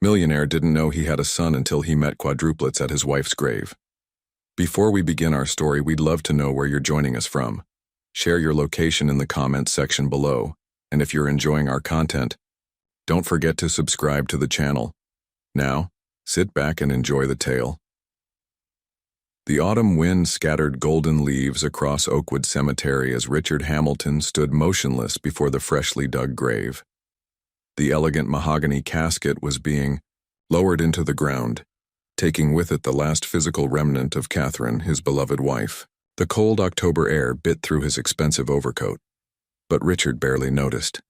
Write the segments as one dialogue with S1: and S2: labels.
S1: Millionaire didn't know he had a son until he met Quadruplets at his wife's grave. Before we begin our story, we'd love to know where you're joining us from. Share your location in the comments section below, and if you're enjoying our content, don't forget to subscribe to the channel. Now, sit back and enjoy the tale. The autumn wind scattered golden leaves across Oakwood Cemetery as Richard Hamilton stood motionless before the freshly dug grave. The elegant mahogany casket was being lowered into the ground, taking with it the last physical remnant of Catherine, his beloved wife. The cold October air bit through his expensive overcoat, but Richard barely noticed.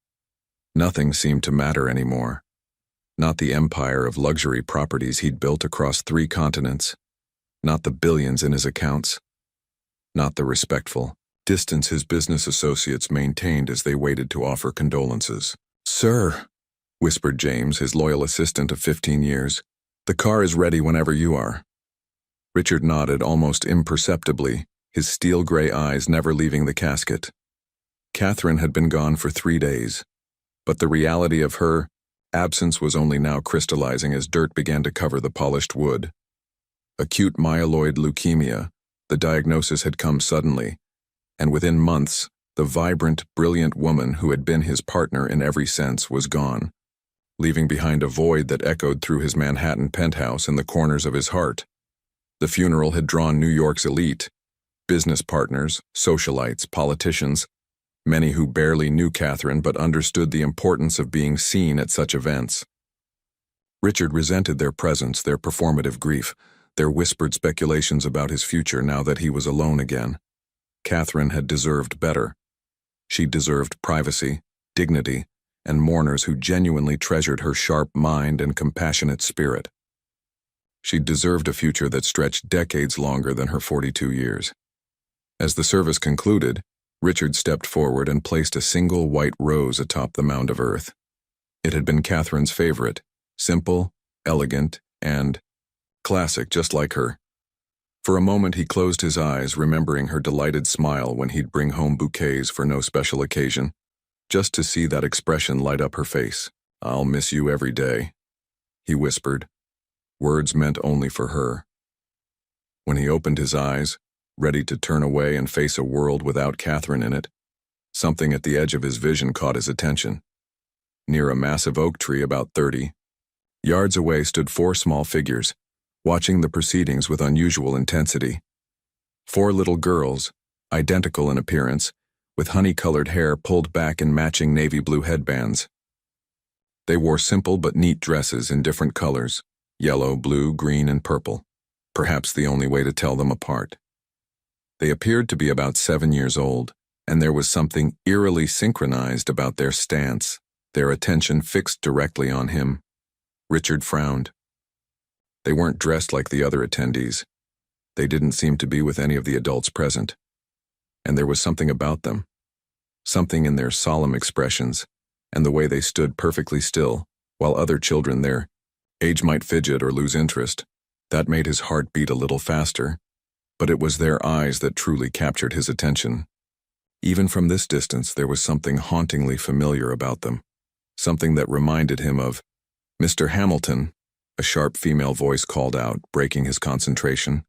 S1: Nothing seemed to matter anymore. Not the empire of luxury properties he'd built across 3 continents. Not the billions in his accounts. Not the respectful distance his business associates maintained as they waited to offer condolences. "Sir," whispered James, his loyal assistant of 15 years, "the car is ready whenever you are." Richard nodded almost imperceptibly, his steel-gray eyes never leaving the casket. Catherine had been gone for 3 days, but the reality of her absence was only now crystallizing as dirt began to cover the polished wood. Acute myeloid leukemia, the diagnosis had come suddenly, and within months, the vibrant, brilliant woman who had been his partner in every sense was gone, leaving behind a void that echoed through his Manhattan penthouse in the corners of his heart. The funeral had drawn New York's elite, business partners, socialites, politicians, many who barely knew Catherine but understood the importance of being seen at such events. Richard resented their presence, their performative grief, their whispered speculations about his future now that he was alone again. Catherine had deserved better. She deserved privacy, dignity, and mourners who genuinely treasured her sharp mind and compassionate spirit. She deserved a future that stretched decades longer than her 42 years. As the service concluded, Richard stepped forward and placed a single white rose atop the mound of earth. It had been Catherine's favorite, simple, elegant, and classic, just like her. For a moment he closed his eyes, remembering her delighted smile when he'd bring home bouquets for no special occasion, just to see that expression light up her face. "I'll miss you every day," he whispered, words meant only for her. When he opened his eyes, ready to turn away and face a world without Catherine in it, something at the edge of his vision caught his attention. Near a massive oak tree about 30 yards away stood 4 small figures, watching the proceedings with unusual intensity. 4 little girls, identical in appearance, with honey-colored hair pulled back in matching navy blue headbands. They wore simple but neat dresses in different colors, yellow, blue, green, and purple, perhaps the only way to tell them apart. They appeared to be about 7 years old, and there was something eerily synchronized about their stance, their attention fixed directly on him. Richard frowned. They weren't dressed like the other attendees. They didn't seem to be with any of the adults present. And there was something about them, something in their solemn expressions, and the way they stood perfectly still, while other children their age might fidget or lose interest. That made his heart beat a little faster, but it was their eyes that truly captured his attention. Even from this distance, there was something hauntingly familiar about them, something that reminded him of "Mr. Hamilton," a sharp female voice called out, breaking his concentration.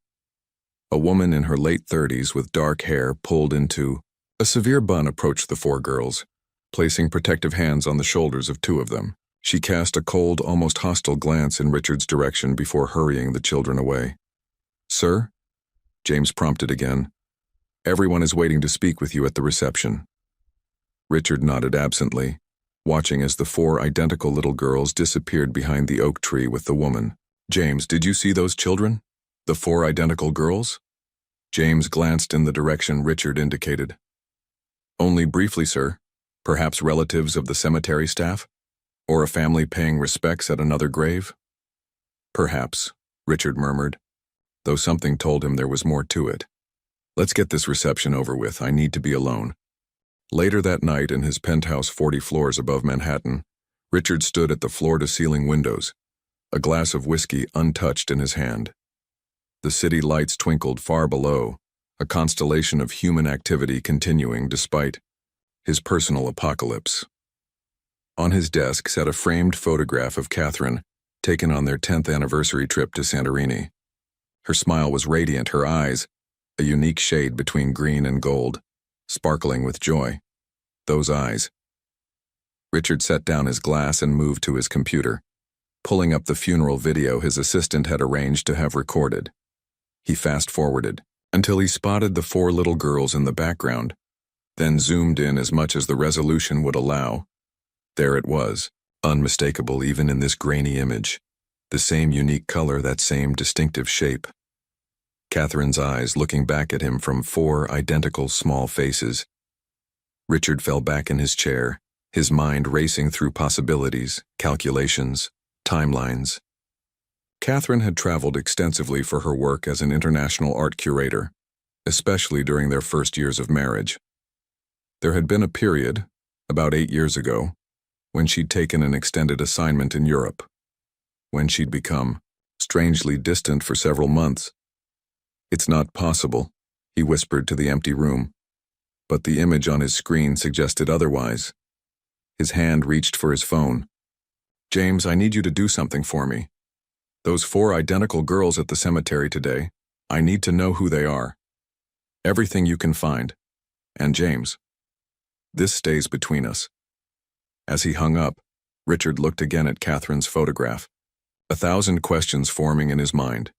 S1: A woman in her late 30s with dark hair pulled into a severe bun approached the 4 girls, placing protective hands on the shoulders of 2 of them. She cast a cold, almost hostile glance in Richard's direction before hurrying the children away. "Sir?" James prompted again. "Everyone is waiting to speak with you at the reception." Richard nodded absently, watching as the 4 identical little girls disappeared behind the oak tree with the woman. "James, did you see those children? The 4 identical girls?" James glanced in the direction Richard indicated. "Only briefly, sir. Perhaps relatives of the cemetery staff? Or a family paying respects at another grave?" "Perhaps," Richard murmured, though something told him there was more to it. "Let's get this reception over with. I need to be alone." Later that night in his penthouse 40 floors above Manhattan, Richard stood at the floor-to-ceiling windows, a glass of whiskey untouched in his hand. The city lights twinkled far below, a constellation of human activity continuing despite his personal apocalypse. On his desk sat a framed photograph of Catherine, taken on their 10th anniversary trip to Santorini. Her smile was radiant, her eyes, a unique shade between green and gold, sparkling with joy. Those eyes. Richard set down his glass and moved to his computer, pulling up the funeral video his assistant had arranged to have recorded. He fast-forwarded until he spotted the 4 little girls in the background, then zoomed in as much as the resolution would allow. There it was, unmistakable even in this grainy image. The same unique color, that same distinctive shape. Catherine's eyes looking back at him from 4 identical small faces. Richard fell back in his chair, his mind racing through possibilities, calculations, timelines. Catherine had traveled extensively for her work as an international art curator, especially during their first years of marriage. There had been a period, about 8 years ago, when she'd taken an extended assignment in Europe, when she'd become strangely distant for several months. "It's not possible," he whispered to the empty room, but the image on his screen suggested otherwise. His hand reached for his phone. "James, I need you to do something for me. Those 4 identical girls at the cemetery today, I need to know who they are. Everything you can find. And James, this stays between us." As he hung up, Richard looked again at Catherine's photograph, 1,000 questions forming in his mind.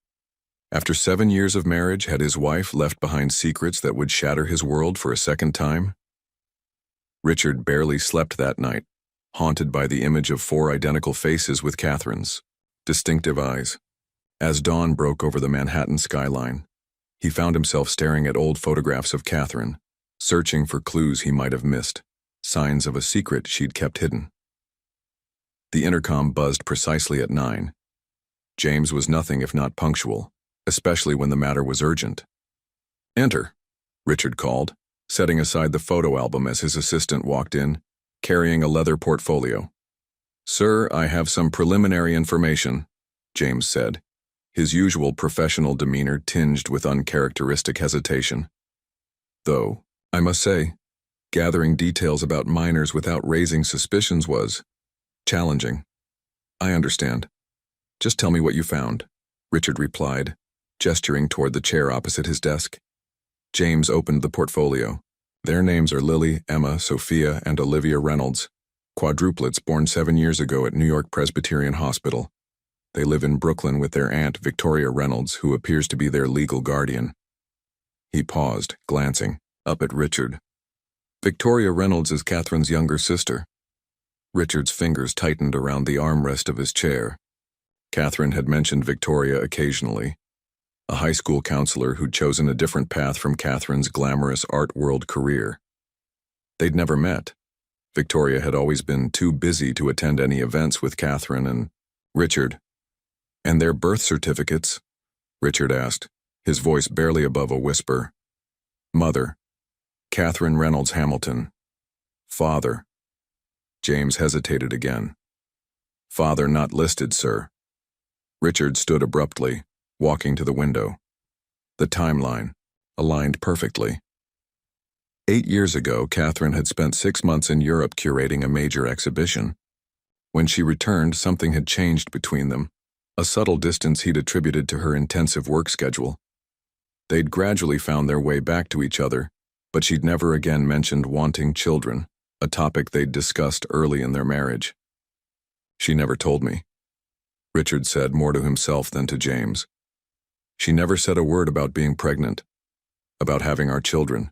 S1: After 7 years of marriage, had his wife left behind secrets that would shatter his world for a second time? Richard barely slept that night, haunted by the image of 4 identical faces with Catherine's distinctive eyes. As dawn broke over the Manhattan skyline, he found himself staring at old photographs of Catherine, searching for clues he might have missed, signs of a secret she'd kept hidden. The intercom buzzed precisely at 9. James was nothing if not punctual, especially when the matter was urgent. "Enter," Richard called, setting aside the photo album as his assistant walked in, carrying a leather portfolio. "Sir, I have some preliminary information," James said, his usual professional demeanor tinged with uncharacteristic hesitation. "Though, I must say, gathering details about minors without raising suspicions was challenging." "I understand. Just tell me what you found," Richard replied, gesturing toward the chair opposite his desk. James opened the portfolio. "Their names are Lily, Emma, Sophia, and Olivia Reynolds, quadruplets born 7 years ago at New York Presbyterian Hospital. They live in Brooklyn with their aunt, Victoria Reynolds, who appears to be their legal guardian." He paused, glancing up at Richard. "Victoria Reynolds is Catherine's younger sister." Richard's fingers tightened around the armrest of his chair. Catherine had mentioned Victoria occasionally, a high school counselor who'd chosen a different path from Catherine's glamorous art world career. They'd never met. Victoria had always been too busy to attend any events with Catherine and Richard. "And their birth certificates?" Richard asked, his voice barely above a whisper. "Mother, Catherine Reynolds Hamilton. Father." James hesitated again. "Father not listed, sir." Richard stood abruptly, walking to the window. The timeline aligned perfectly. 8 years ago, Catherine had spent 6 months in Europe curating a major exhibition. When she returned, something had changed between them, a subtle distance he'd attributed to her intensive work schedule. They'd gradually found their way back to each other, but she'd never again mentioned wanting children, a topic they'd discussed early in their marriage. "She never told me," Richard said, more to himself than to James. "She never said a word about being pregnant, about having our children."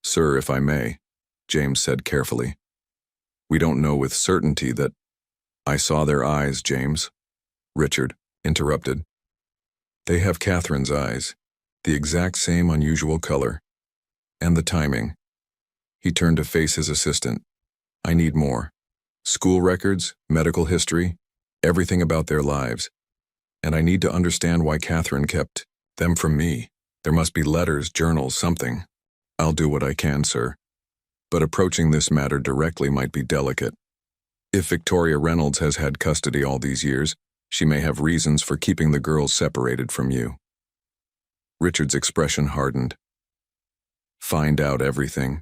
S1: "Sir, if I may," James said carefully, "we don't know with certainty that—" "I saw their eyes, James," Richard interrupted. "They have Catherine's eyes, the exact same unusual color. And the timing." He turned to face his assistant. "I need more. School records, medical history, everything about their lives. And I need to understand why Catherine kept them from me. There must be letters, journals, something." "I'll do what I can, sir. But approaching this matter directly might be delicate. If Victoria Reynolds has had custody all these years, she may have reasons for keeping the girls separated from you." Richard's expression hardened. "Find out everything.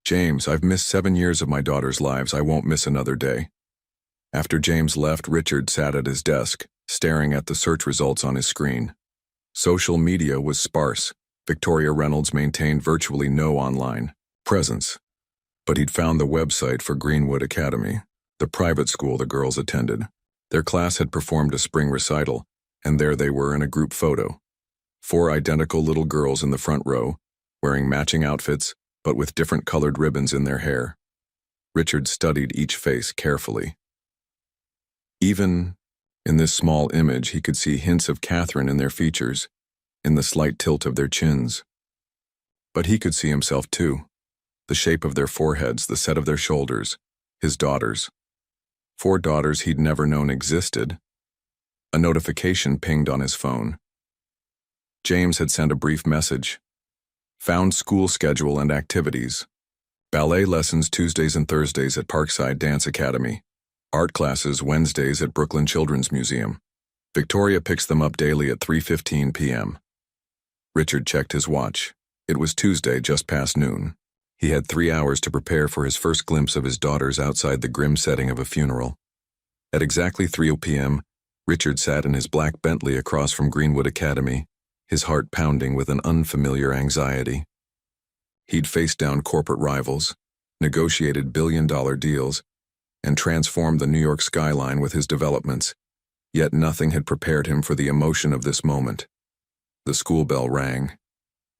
S1: James, I've missed 7 years of my daughter's lives. I won't miss another day." After James left, Richard sat at his desk, staring at the search results on his screen. Social media was sparse. Victoria Reynolds maintained virtually no online presence. But he'd found the website for Greenwood Academy, the private school the girls attended. Their class had performed a spring recital, and there they were in a group photo. 4 identical little girls in the front row, wearing matching outfits, but with different colored ribbons in their hair. Richard studied each face carefully. Even in this small image, he could see hints of Catherine in their features, in the slight tilt of their chins. But he could see himself too. The shape of their foreheads, the set of their shoulders, his daughters. 4 daughters he'd never known existed. A notification pinged on his phone. James had sent a brief message. Found school schedule and activities. Ballet lessons Tuesdays and Thursdays at Parkside Dance Academy. Art classes Wednesdays at Brooklyn Children's Museum. Victoria picks them up daily at 3:15 p.m. Richard checked his watch. It was Tuesday, just past noon. He had 3 hours to prepare for his first glimpse of his daughters outside the grim setting of a funeral. At exactly 3 p.m., Richard sat in his black Bentley across from Greenwood Academy, his heart pounding with an unfamiliar anxiety. He'd faced down corporate rivals, negotiated billion-dollar deals, and transformed the New York skyline with his developments, yet nothing had prepared him for the emotion of this moment. The school bell rang,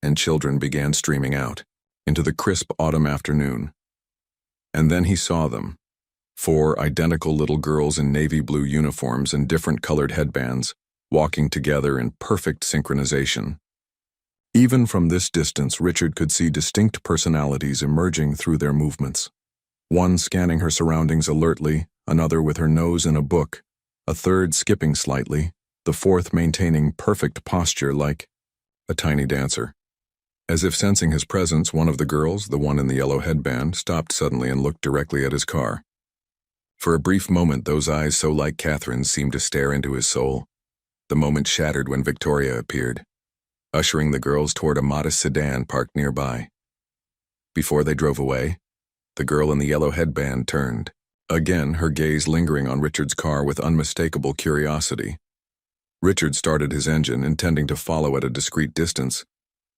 S1: and children began streaming out into the crisp autumn afternoon. And then he saw them, 4 identical little girls in navy blue uniforms and different colored headbands, walking together in perfect synchronization. Even from this distance, Richard could see distinct personalities emerging through their movements. One scanning her surroundings alertly, another with her nose in a book, a third skipping slightly, the fourth maintaining perfect posture like a tiny dancer. As if sensing his presence, one of the girls, the one in the yellow headband, stopped suddenly and looked directly at his car. For a brief moment, those eyes so like Catherine's seemed to stare into his soul. The moment shattered when Victoria appeared, ushering the girls toward a modest sedan parked nearby. Before they drove away, the girl in the yellow headband turned, again her gaze lingering on Richard's car with unmistakable curiosity. Richard started his engine, intending to follow at a discreet distance,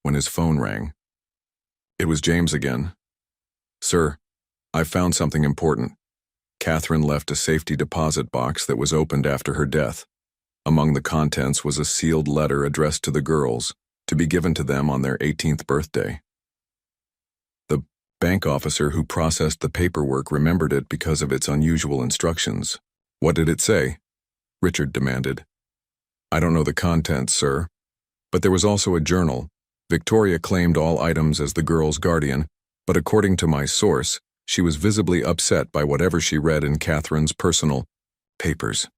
S1: when his phone rang. It was James again. "Sir, I've found something important. Catherine left a safety deposit box that was opened after her death. Among the contents was a sealed letter addressed to the girls, to be given to them on their 18th birthday. The bank officer who processed the paperwork remembered it because of its unusual instructions." "What did it say?" Richard demanded. "I don't know the contents, sir. But there was also a journal. Victoria claimed all items as the girl's guardian, but according to my source, she was visibly upset by whatever she read in Catherine's personal papers."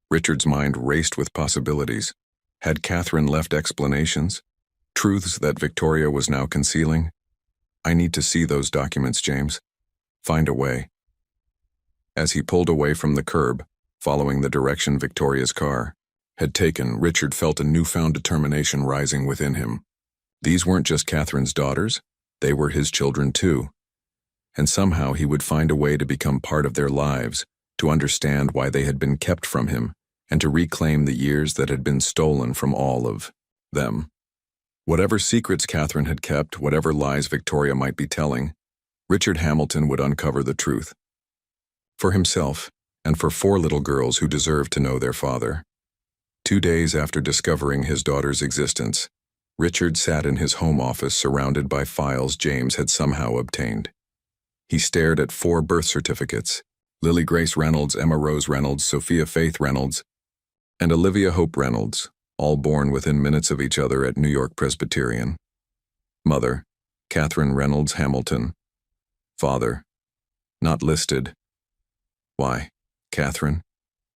S1: Richard's mind raced with possibilities. Had Catherine left explanations? Truths that Victoria was now concealing? "I need to see those documents, James. Find a way." As he pulled away from the curb, following the direction Victoria's car had taken, Richard felt a newfound determination rising within him. These weren't just Catherine's daughters, they were his children too. And somehow he would find a way to become part of their lives, to understand why they had been kept from him, and to reclaim the years that had been stolen from all of them. Whatever secrets Catherine had kept, whatever lies Victoria might be telling, Richard Hamilton would uncover the truth. For himself, and for 4 little girls who deserved to know their father. 2 days after discovering his daughter's existence, Richard sat in his home office surrounded by files James had somehow obtained. He stared at 4 birth certificates: Lily Grace Reynolds, Emma Rose Reynolds, Sophia Faith Reynolds, and Olivia Hope Reynolds, all born within minutes of each other at New York Presbyterian. Mother, Catherine Reynolds Hamilton. Father, not listed. "Why, Catherine?"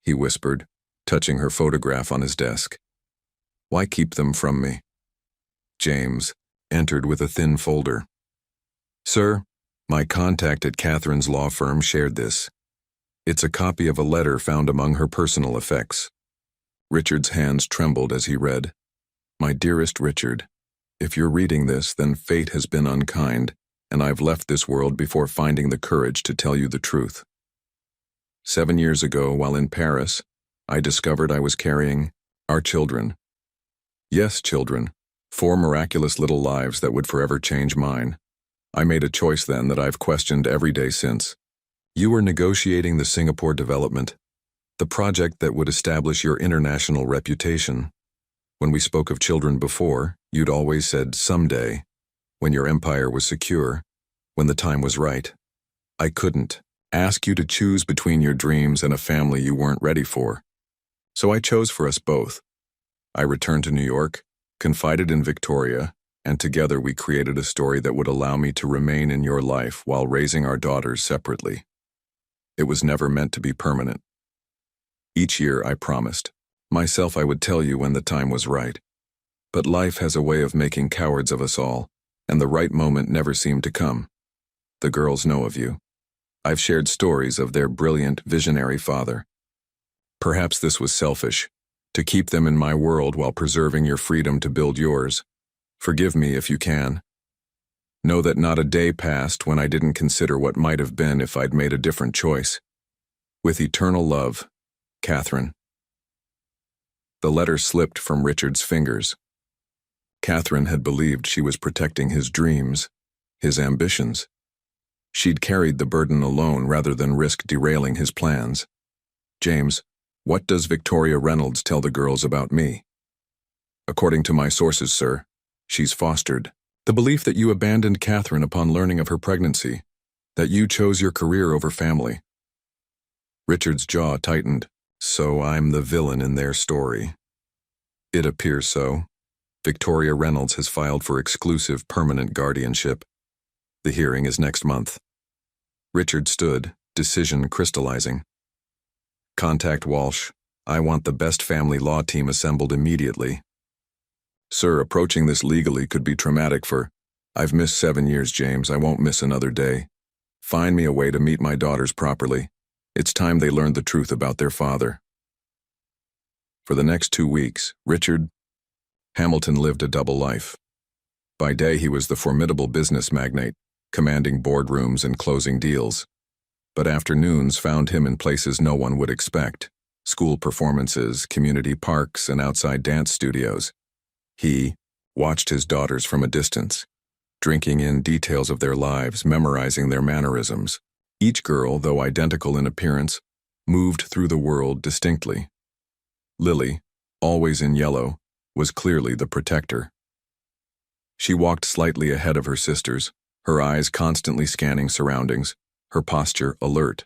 S1: he whispered, touching her photograph on his desk. "Why keep them from me?" James entered with a thin folder. "Sir, my contact at Catherine's law firm shared this. It's a copy of a letter found among her personal effects." Richard's hands trembled as he read, "My dearest Richard, if you're reading this, then fate has been unkind, and I've left this world before finding the courage to tell you the truth. 7 years ago, while in Paris, I discovered I was carrying our children. Yes, children. 4 miraculous little lives that would forever change mine. I made a choice then that I've questioned every day since. You were negotiating the Singapore development, the project that would establish your international reputation. When we spoke of children before, you'd always said someday, when your empire was secure, when the time was right. I couldn't ask you to choose between your dreams and a family you weren't ready for. So I chose for us both. I returned to New York, confided in Victoria, and together we created a story that would allow me to remain in your life while raising our daughters separately. It was never meant to be permanent. Each year I promised myself I would tell you when the time was right. But life has a way of making cowards of us all, and the right moment never seemed to come. The girls know of you. I've shared stories of their brilliant, visionary father. Perhaps this was selfish, to keep them in my world while preserving your freedom to build yours. Forgive me if you can. Know that not a day passed when I didn't consider what might have been if I'd made a different choice. With eternal love, Catherine. The letter slipped from Richard's fingers. Catherine had believed she was protecting his dreams, his ambitions. She'd carried the burden alone rather than risk derailing his plans. James, what does Victoria Reynolds tell the girls about me? According to my sources, sir, she's fostered the belief that you abandoned Catherine upon learning of her pregnancy, that you chose your career over family. Richard's jaw tightened. So I'm the villain in their story. It appears so. Victoria Reynolds has filed for exclusive permanent guardianship. The hearing is next month. Richard stood, decision crystallizing. Contact Walsh. I want the best family law team assembled immediately. Sir, approaching this legally could be traumatic for... I've missed 7 years, James. I won't miss another day. Find me a way to meet my daughters properly. It's time they learned the truth about their father. For the next 2 weeks, Richard Hamilton lived a double life. By day, he was the formidable business magnate, commanding boardrooms and closing deals. But afternoons found him in places no one would expect: school performances, community parks, and outside dance studios. He watched his daughters from a distance, drinking in details of their lives, memorizing their mannerisms. Each girl, though identical in appearance, moved through the world distinctly. Lily, always in yellow, was clearly the protector. She walked slightly ahead of her sisters, her eyes constantly scanning surroundings, her posture alert.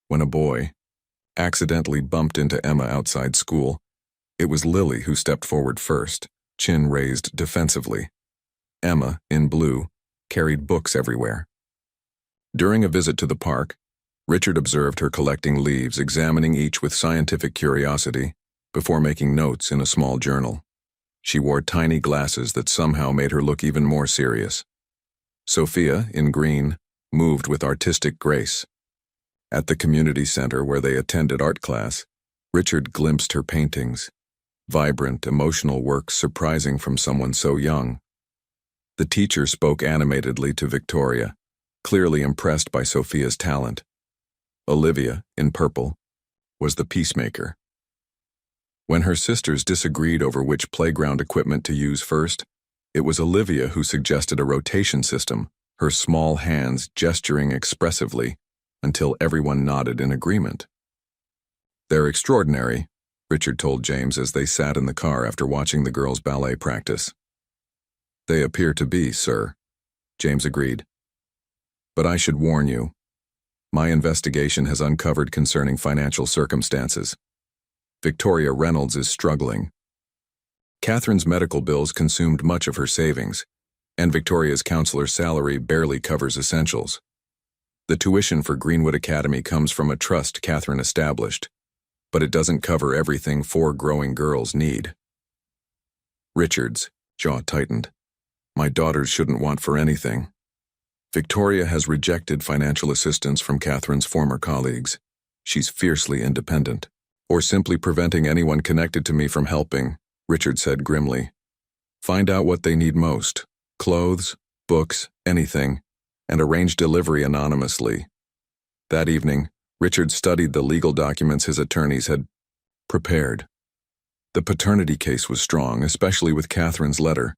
S1: When a boy accidentally bumped into Emma outside school, it was Lily who stepped forward first, chin raised defensively. Emma, in blue, carried books everywhere. During a visit to the park, Richard observed her collecting leaves, examining each with scientific curiosity, before making notes in a small journal. She wore tiny glasses that somehow made her look even more serious. Sophia, in green, moved with artistic grace. At the community center where they attended art class, Richard glimpsed her paintings, vibrant, emotional works surprising from someone so young. The teacher spoke animatedly to Victoria, clearly impressed by Sophia's talent. Olivia, in purple, was the peacemaker. When her sisters disagreed over which playground equipment to use first, it was Olivia who suggested a rotation system, her small hands gesturing expressively until everyone nodded in agreement. They're extraordinary, Richard told James as they sat in the car after watching the girls' ballet practice. They appear to be, sir, James agreed. But I should warn you. My investigation has uncovered concerning financial circumstances. Victoria Reynolds is struggling. Catherine's medical bills consumed much of her savings, and Victoria's counselor's salary barely covers essentials. The tuition for Greenwood Academy comes from a trust Catherine established, but it doesn't cover everything 4 growing girls need. Richard's jaw tightened. My daughters shouldn't want for anything. Victoria has rejected financial assistance from Catherine's former colleagues. She's fiercely independent. Or simply preventing anyone connected to me from helping, Richard said grimly. Find out what they need most: clothes, books, anything, and arrange delivery anonymously. That evening, Richard studied the legal documents his attorneys had prepared. The paternity case was strong, especially with Catherine's letter,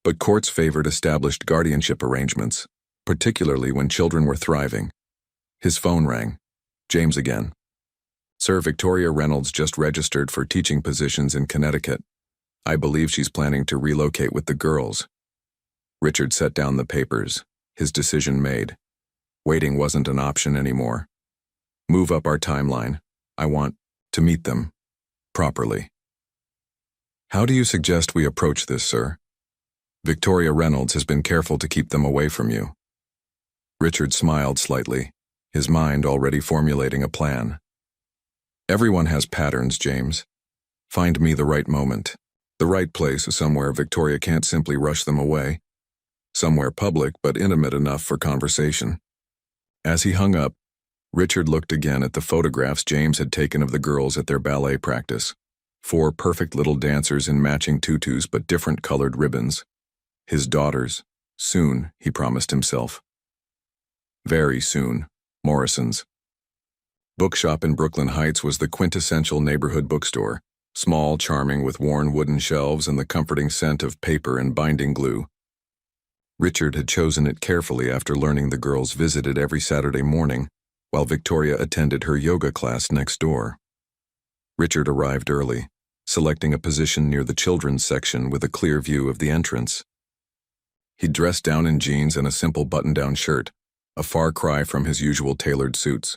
S1: but courts favored established guardianship arrangements, particularly when children were thriving. His phone rang. James again. Sir, Victoria Reynolds just registered for teaching positions in Connecticut. I believe she's planning to relocate with the girls. Richard set down the papers, his decision made. Waiting wasn't an option anymore. Move up our timeline. I want to meet them properly. How do you suggest we approach this, sir? Victoria Reynolds has been careful to keep them away from you. Richard smiled slightly, his mind already formulating a plan. Everyone has patterns, James. Find me the right moment, the right place, somewhere Victoria can't simply rush them away. Somewhere public but intimate enough for conversation. As he hung up, Richard looked again at the photographs James had taken of the girls at their ballet practice. 4 perfect little dancers in matching tutus but different colored ribbons. His daughters. Soon, he promised himself. Very soon. Morrison's. Bookshop in Brooklyn Heights was the quintessential neighborhood bookstore, small, charming, with worn wooden shelves and the comforting scent of paper and binding glue. Richard had chosen it carefully after learning the girls visited every Saturday morning, while Victoria attended her yoga class next door. Richard arrived early, selecting a position near the children's section with a clear view of the entrance. He dressed down in jeans and a simple button-down shirt, a far cry from his usual tailored suits.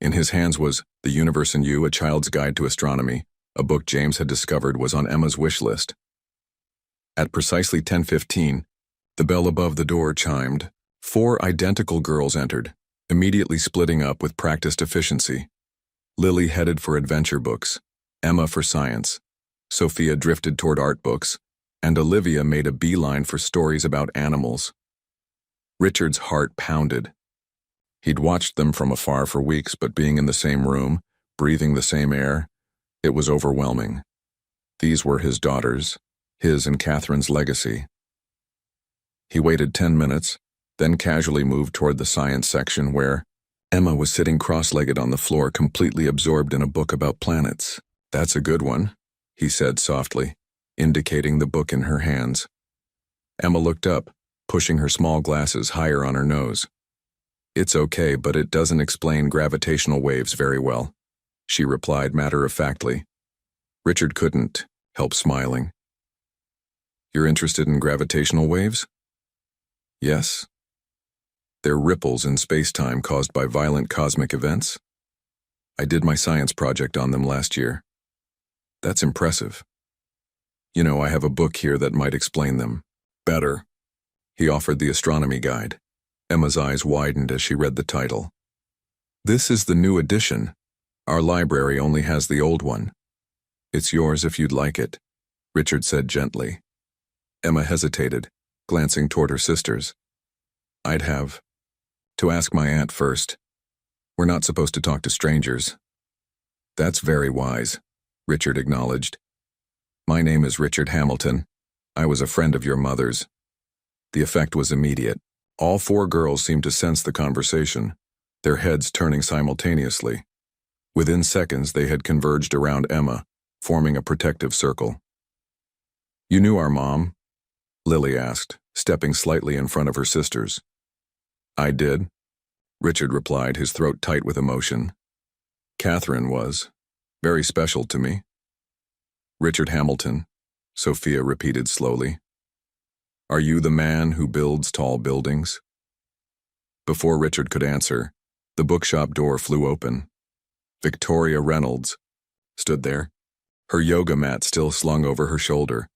S1: In his hands was The Universe in You, A Child's Guide to Astronomy, a book James had discovered was on Emma's wish list. At precisely 10:15, the bell above the door chimed. 4 identical girls entered, immediately splitting up with practiced efficiency. Lily headed for adventure books, Emma for science, Sophia drifted toward art books, and Olivia made a beeline for stories about animals. Richard's heart pounded. He'd watched them from afar for weeks, but being in the same room, breathing the same air, it was overwhelming. These were his daughters, his and Catherine's legacy. He waited 10 minutes, then casually moved toward the science section where Emma was sitting cross-legged on the floor, completely absorbed in a book about planets. That's a good one, he said softly, indicating the book in her hands. Emma looked up, pushing her small glasses higher on her nose. It's okay, but it doesn't explain gravitational waves very well, she replied matter-of-factly. Richard couldn't help smiling. You're interested in gravitational waves? Yes. They're ripples in space-time caused by violent cosmic events. I did my science project on them last year. That's impressive. You know, I have a book here that might explain them better. He offered the astronomy guide. Emma's eyes widened as she read the title. This is the new edition. Our library only has the old one. It's yours if you'd like it, Richard said gently. Emma hesitated, glancing toward her sisters. I'd have to ask my aunt first. We're not supposed to talk to strangers. That's very wise, Richard acknowledged. My name is Richard Hamilton. I was a friend of your mother's. The effect was immediate. All 4 girls seemed to sense the conversation, their heads turning simultaneously. Within seconds, they had converged around Emma, forming a protective circle. You knew our mom? Lily asked, stepping slightly in front of her sisters. I did, Richard replied, his throat tight with emotion. Catherine was very special to me. Richard Hamilton, Sophia repeated slowly. Are you the man who builds tall buildings? Before Richard could answer, the bookshop door flew open. Victoria Reynolds stood there, her yoga mat still slung over her shoulder,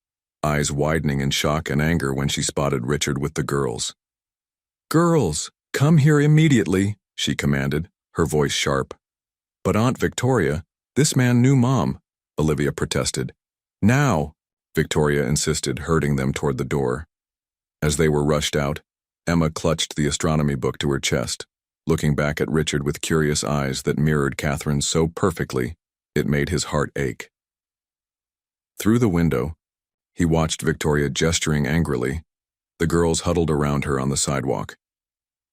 S1: eyes widening in shock and anger when she spotted Richard with the girls. Girls, come here immediately, she commanded, her voice sharp. But Aunt Victoria, this man knew Mom, Olivia protested. Now, Victoria insisted, herding them toward the door. As they were rushed out, Emma clutched the astronomy book to her chest, looking back at Richard with curious eyes that mirrored Catherine's so perfectly, it made his heart ache. Through the window, he watched Victoria gesturing angrily. The girls huddled around her on the sidewalk.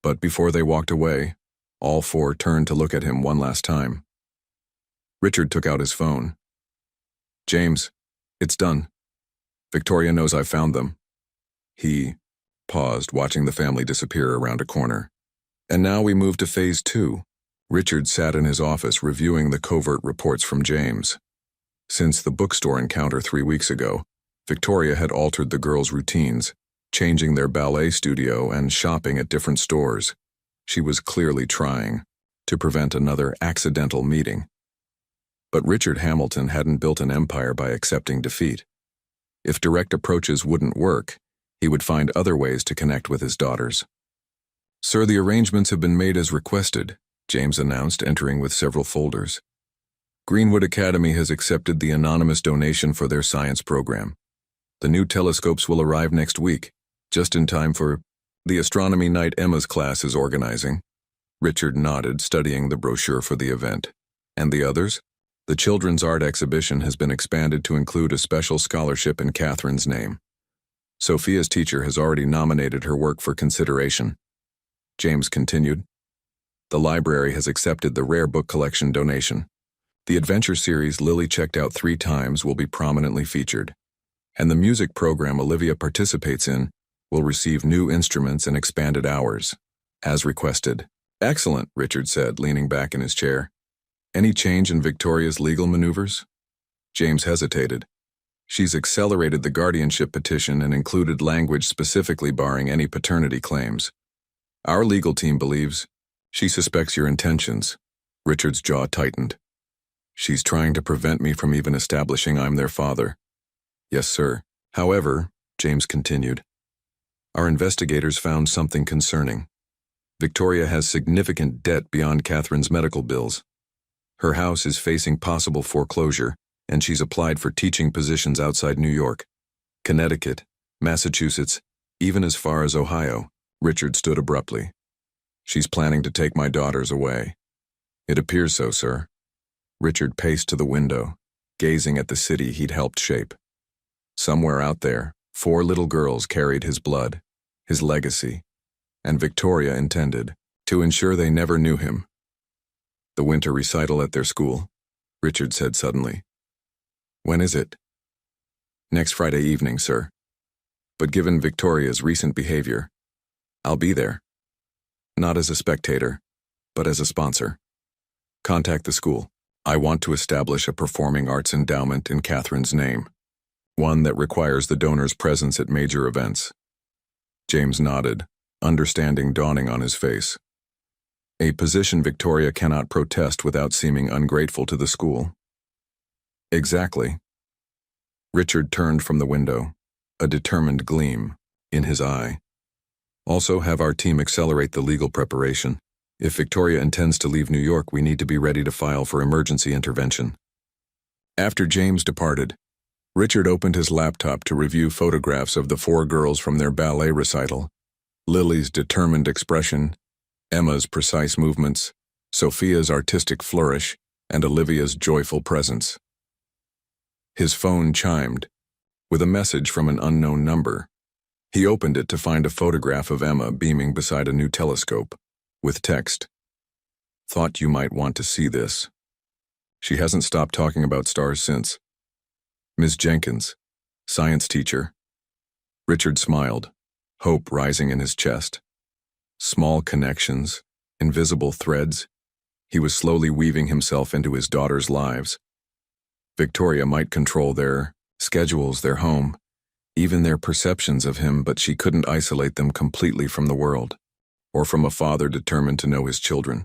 S1: But before they walked away, All four turned to look at him one last time. Richard took out his phone. "James, it's done. Victoria knows I found them." He paused, watching the family disappear around a corner. And now we move to phase 2. Richard sat in his office reviewing the covert reports from James. Since the bookstore encounter 3 weeks ago, Victoria had altered the girls' routines, changing their ballet studio and shopping at different stores. She was clearly trying to prevent another accidental meeting. But Richard Hamilton hadn't built an empire by accepting defeat. If direct approaches wouldn't work, he would find other ways to connect with his daughters. "Sir, the arrangements have been made as requested," James announced, entering with several folders. "Greenwood Academy has accepted the anonymous donation for their science program. The new telescopes will arrive next week, just in time for the astronomy night Emma's class is organizing." Richard nodded, studying the brochure for the event. "And the others?" "The children's art exhibition has been expanded to include a special scholarship in Catherine's name. Sophia's teacher has already nominated her work for consideration." James continued. "The library has accepted the rare book collection donation. The adventure series Lily checked out 3 times will be prominently featured. And the music program Olivia participates in will receive new instruments and expanded hours, as requested." "Excellent," Richard said, leaning back in his chair. "Any change in Victoria's legal maneuvers?" James hesitated. "She's accelerated the guardianship petition and included language specifically barring any paternity claims. Our legal team believes she suspects your intentions." Richard's jaw tightened. "She's trying to prevent me from even establishing I'm their father." "Yes, sir. However," James continued, "our investigators found something concerning. Victoria has significant debt beyond Catherine's medical bills. Her house is facing possible foreclosure, and she's applied for teaching positions outside New York, Connecticut, Massachusetts, even as far as Ohio." Richard stood abruptly. "She's planning to take my daughters away." "It appears so, sir." Richard paced to the window, gazing at the city he'd helped shape. Somewhere out there, 4 little girls carried his blood, his legacy, and Victoria intended to ensure they never knew him. "The winter recital at their school," Richard said suddenly. "When is it?" "Next Friday evening, sir. But given Victoria's recent behavior, I'll be there. Not as a spectator, but as a sponsor. Contact the school. I want to establish a performing arts endowment in Catherine's name, one that requires the donor's presence at major events." James nodded, understanding dawning on his face. "A position Victoria cannot protest without seeming ungrateful to the school." "Exactly." Richard turned from the window, a determined gleam in his eye. "Also have our team accelerate the legal preparation. If Victoria intends to leave New York, we need to be ready to file for emergency intervention." After James departed, Richard opened his laptop to review photographs of the 4 girls from their ballet recital. Lily's determined expression, Emma's precise movements, Sophia's artistic flourish, and Olivia's joyful presence. His phone chimed, with a message from an unknown number. He opened it to find a photograph of Emma beaming beside a new telescope, with text. "Thought you might want to see this. She hasn't stopped talking about stars since. Ms. Jenkins, science teacher." Richard smiled, hope rising in his chest. Small connections, invisible threads. He was slowly weaving himself into his daughters' lives. Victoria might control their schedules, their home, even their perceptions of him, but she couldn't isolate them completely from the world, or from a father determined to know his children.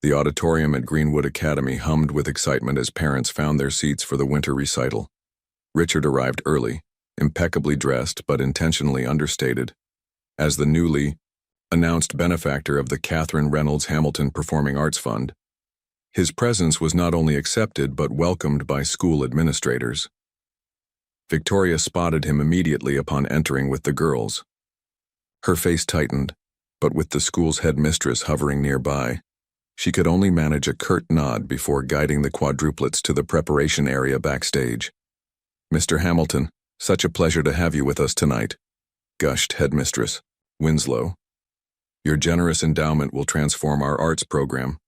S1: The auditorium at Greenwood Academy hummed with excitement as parents found their seats for the winter recital. Richard arrived early, impeccably dressed but intentionally understated, as the newly announced benefactor of the Catherine Reynolds Hamilton Performing Arts Fund. His presence was not only accepted but welcomed by school administrators. Victoria spotted him immediately upon entering with the girls. Her face tightened, but with the school's headmistress hovering nearby, she could only manage a curt nod before guiding the quadruplets to the preparation area backstage. "Mr. Hamilton, such a pleasure to have you with us tonight," gushed Headmistress Winslow. Your generous endowment will transform our arts program.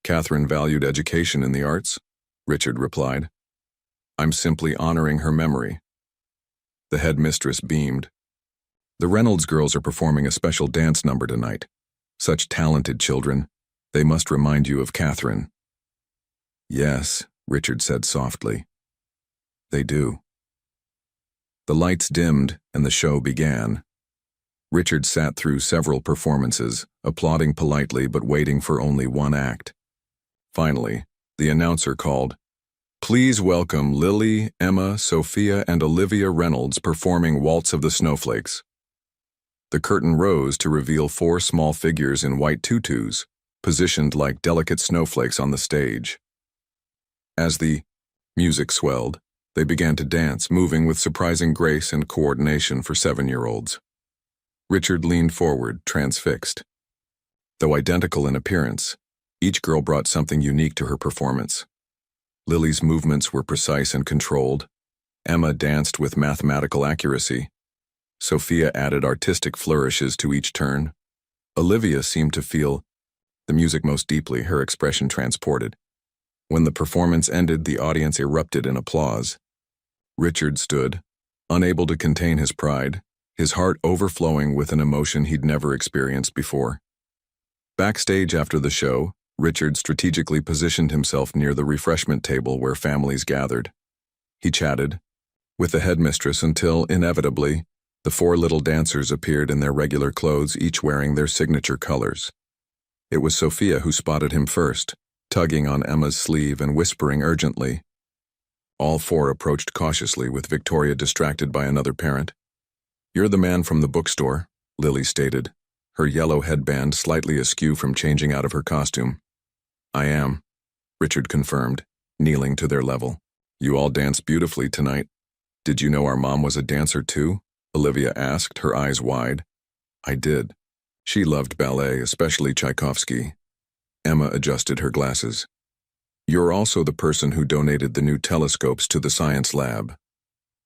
S1: Catherine valued education in the arts, Richard replied. I'm simply honoring her memory. The headmistress beamed. The Reynolds girls are performing a special dance number tonight. Such talented children. They must remind you of Catherine. Yes, Richard said softly. They do. The lights dimmed and the show began. Richard sat through several performances, applauding politely but waiting for only one act. Finally, the announcer called, "Please welcome Lily, Emma, Sophia, and Olivia Reynolds performing Waltz of the Snowflakes." The curtain rose to reveal 4 small figures in white tutus, positioned like delicate snowflakes on the stage. As the music swelled, they began to dance, moving with surprising grace and coordination for 7-year-olds. Richard leaned forward, transfixed. Though identical in appearance, each girl brought something unique to her performance. Lily's movements were precise and controlled. Emma danced with mathematical accuracy. Sophia added artistic flourishes to each turn. Olivia seemed to feel the music most deeply, her expression transported. When the performance ended, the audience erupted in applause. Richard stood, unable to contain his pride, his heart overflowing with an emotion he'd never experienced before. Backstage after the show, Richard strategically positioned himself near the refreshment table where families gathered. He chatted with the headmistress until, inevitably, the 4 little dancers appeared in their regular clothes, each wearing their signature colors. It was Sophia who spotted him first, tugging on Emma's sleeve and whispering urgently. All 4 approached cautiously, with Victoria distracted by another parent. "You're the man from the bookstore," Lily stated, her yellow headband slightly askew from changing out of her costume. "I am," Richard confirmed, kneeling to their level. "You all danced beautifully tonight. Did you know our mom was a dancer too?" Olivia asked, her eyes wide. "I did. She loved ballet, especially Tchaikovsky." Emma adjusted her glasses. "You're also the person who donated the new telescopes to the science lab."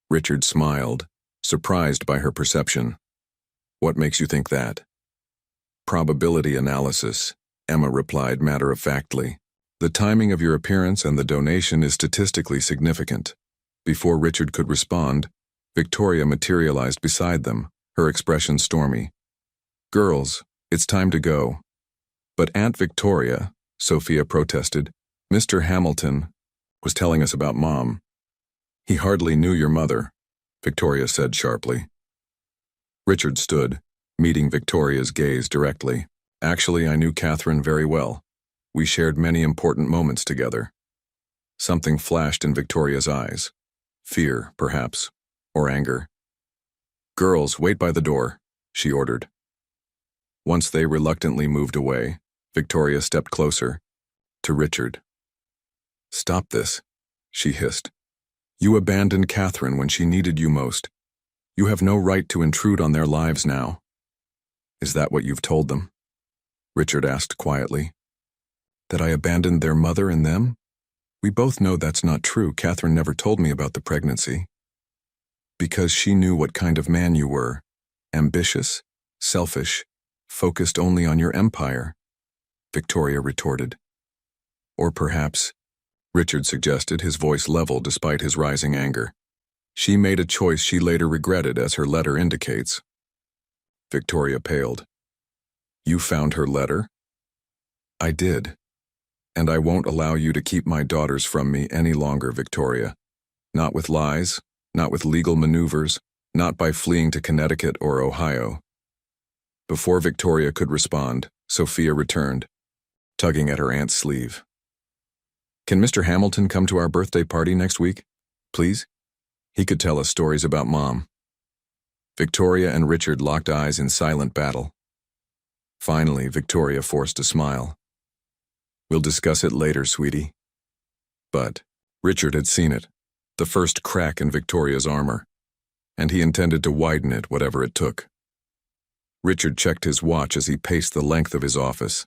S1: Richard smiled, surprised by her perception. "What makes you think that?" "Probability analysis," Emma replied matter-of-factly. "The timing of your appearance and the donation is statistically significant." Before Richard could respond, Victoria materialized beside them, her expression stormy. "Girls, it's time to go." "But Aunt Victoria," Sophia protested, "Mr. Hamilton was telling us about Mom." "He hardly knew your mother," Victoria said sharply. Richard stood, meeting Victoria's gaze directly. "Actually, I knew Catherine very well. We shared many important moments together." Something flashed in Victoria's eyes. Fear, perhaps, or anger. "Girls, wait by the door," she ordered. Once they reluctantly moved away, Victoria stepped closer, to Richard. "Stop this," she hissed. "You abandoned Catherine when she needed you most. You have no right to intrude on their lives now." "Is that what you've told them?" Richard asked quietly. "That I abandoned their mother and them? We both know that's not true. Catherine never told me about the pregnancy." "Because she knew what kind of man you were. Ambitious, selfish, focused only on your empire," Victoria retorted. "Or perhaps," Richard suggested, his voice level despite his rising anger, "she made a choice she later regretted, as her letter indicates." Victoria paled. "You found her letter?" "I did. And I won't allow you to keep my daughters from me any longer, Victoria. Not with lies, not with legal maneuvers, not by fleeing to Connecticut or Ohio." Before Victoria could respond, Sophia returned, tugging at her aunt's sleeve. "Can Mr. Hamilton come to our birthday party next week, please? He could tell us stories about Mom." Victoria and Richard locked eyes in silent battle. Finally, Victoria forced a smile. "We'll discuss it later, sweetie." But Richard had seen it, the first crack in Victoria's armor, and he intended to widen it whatever it took. Richard checked his watch as he paced the length of his office.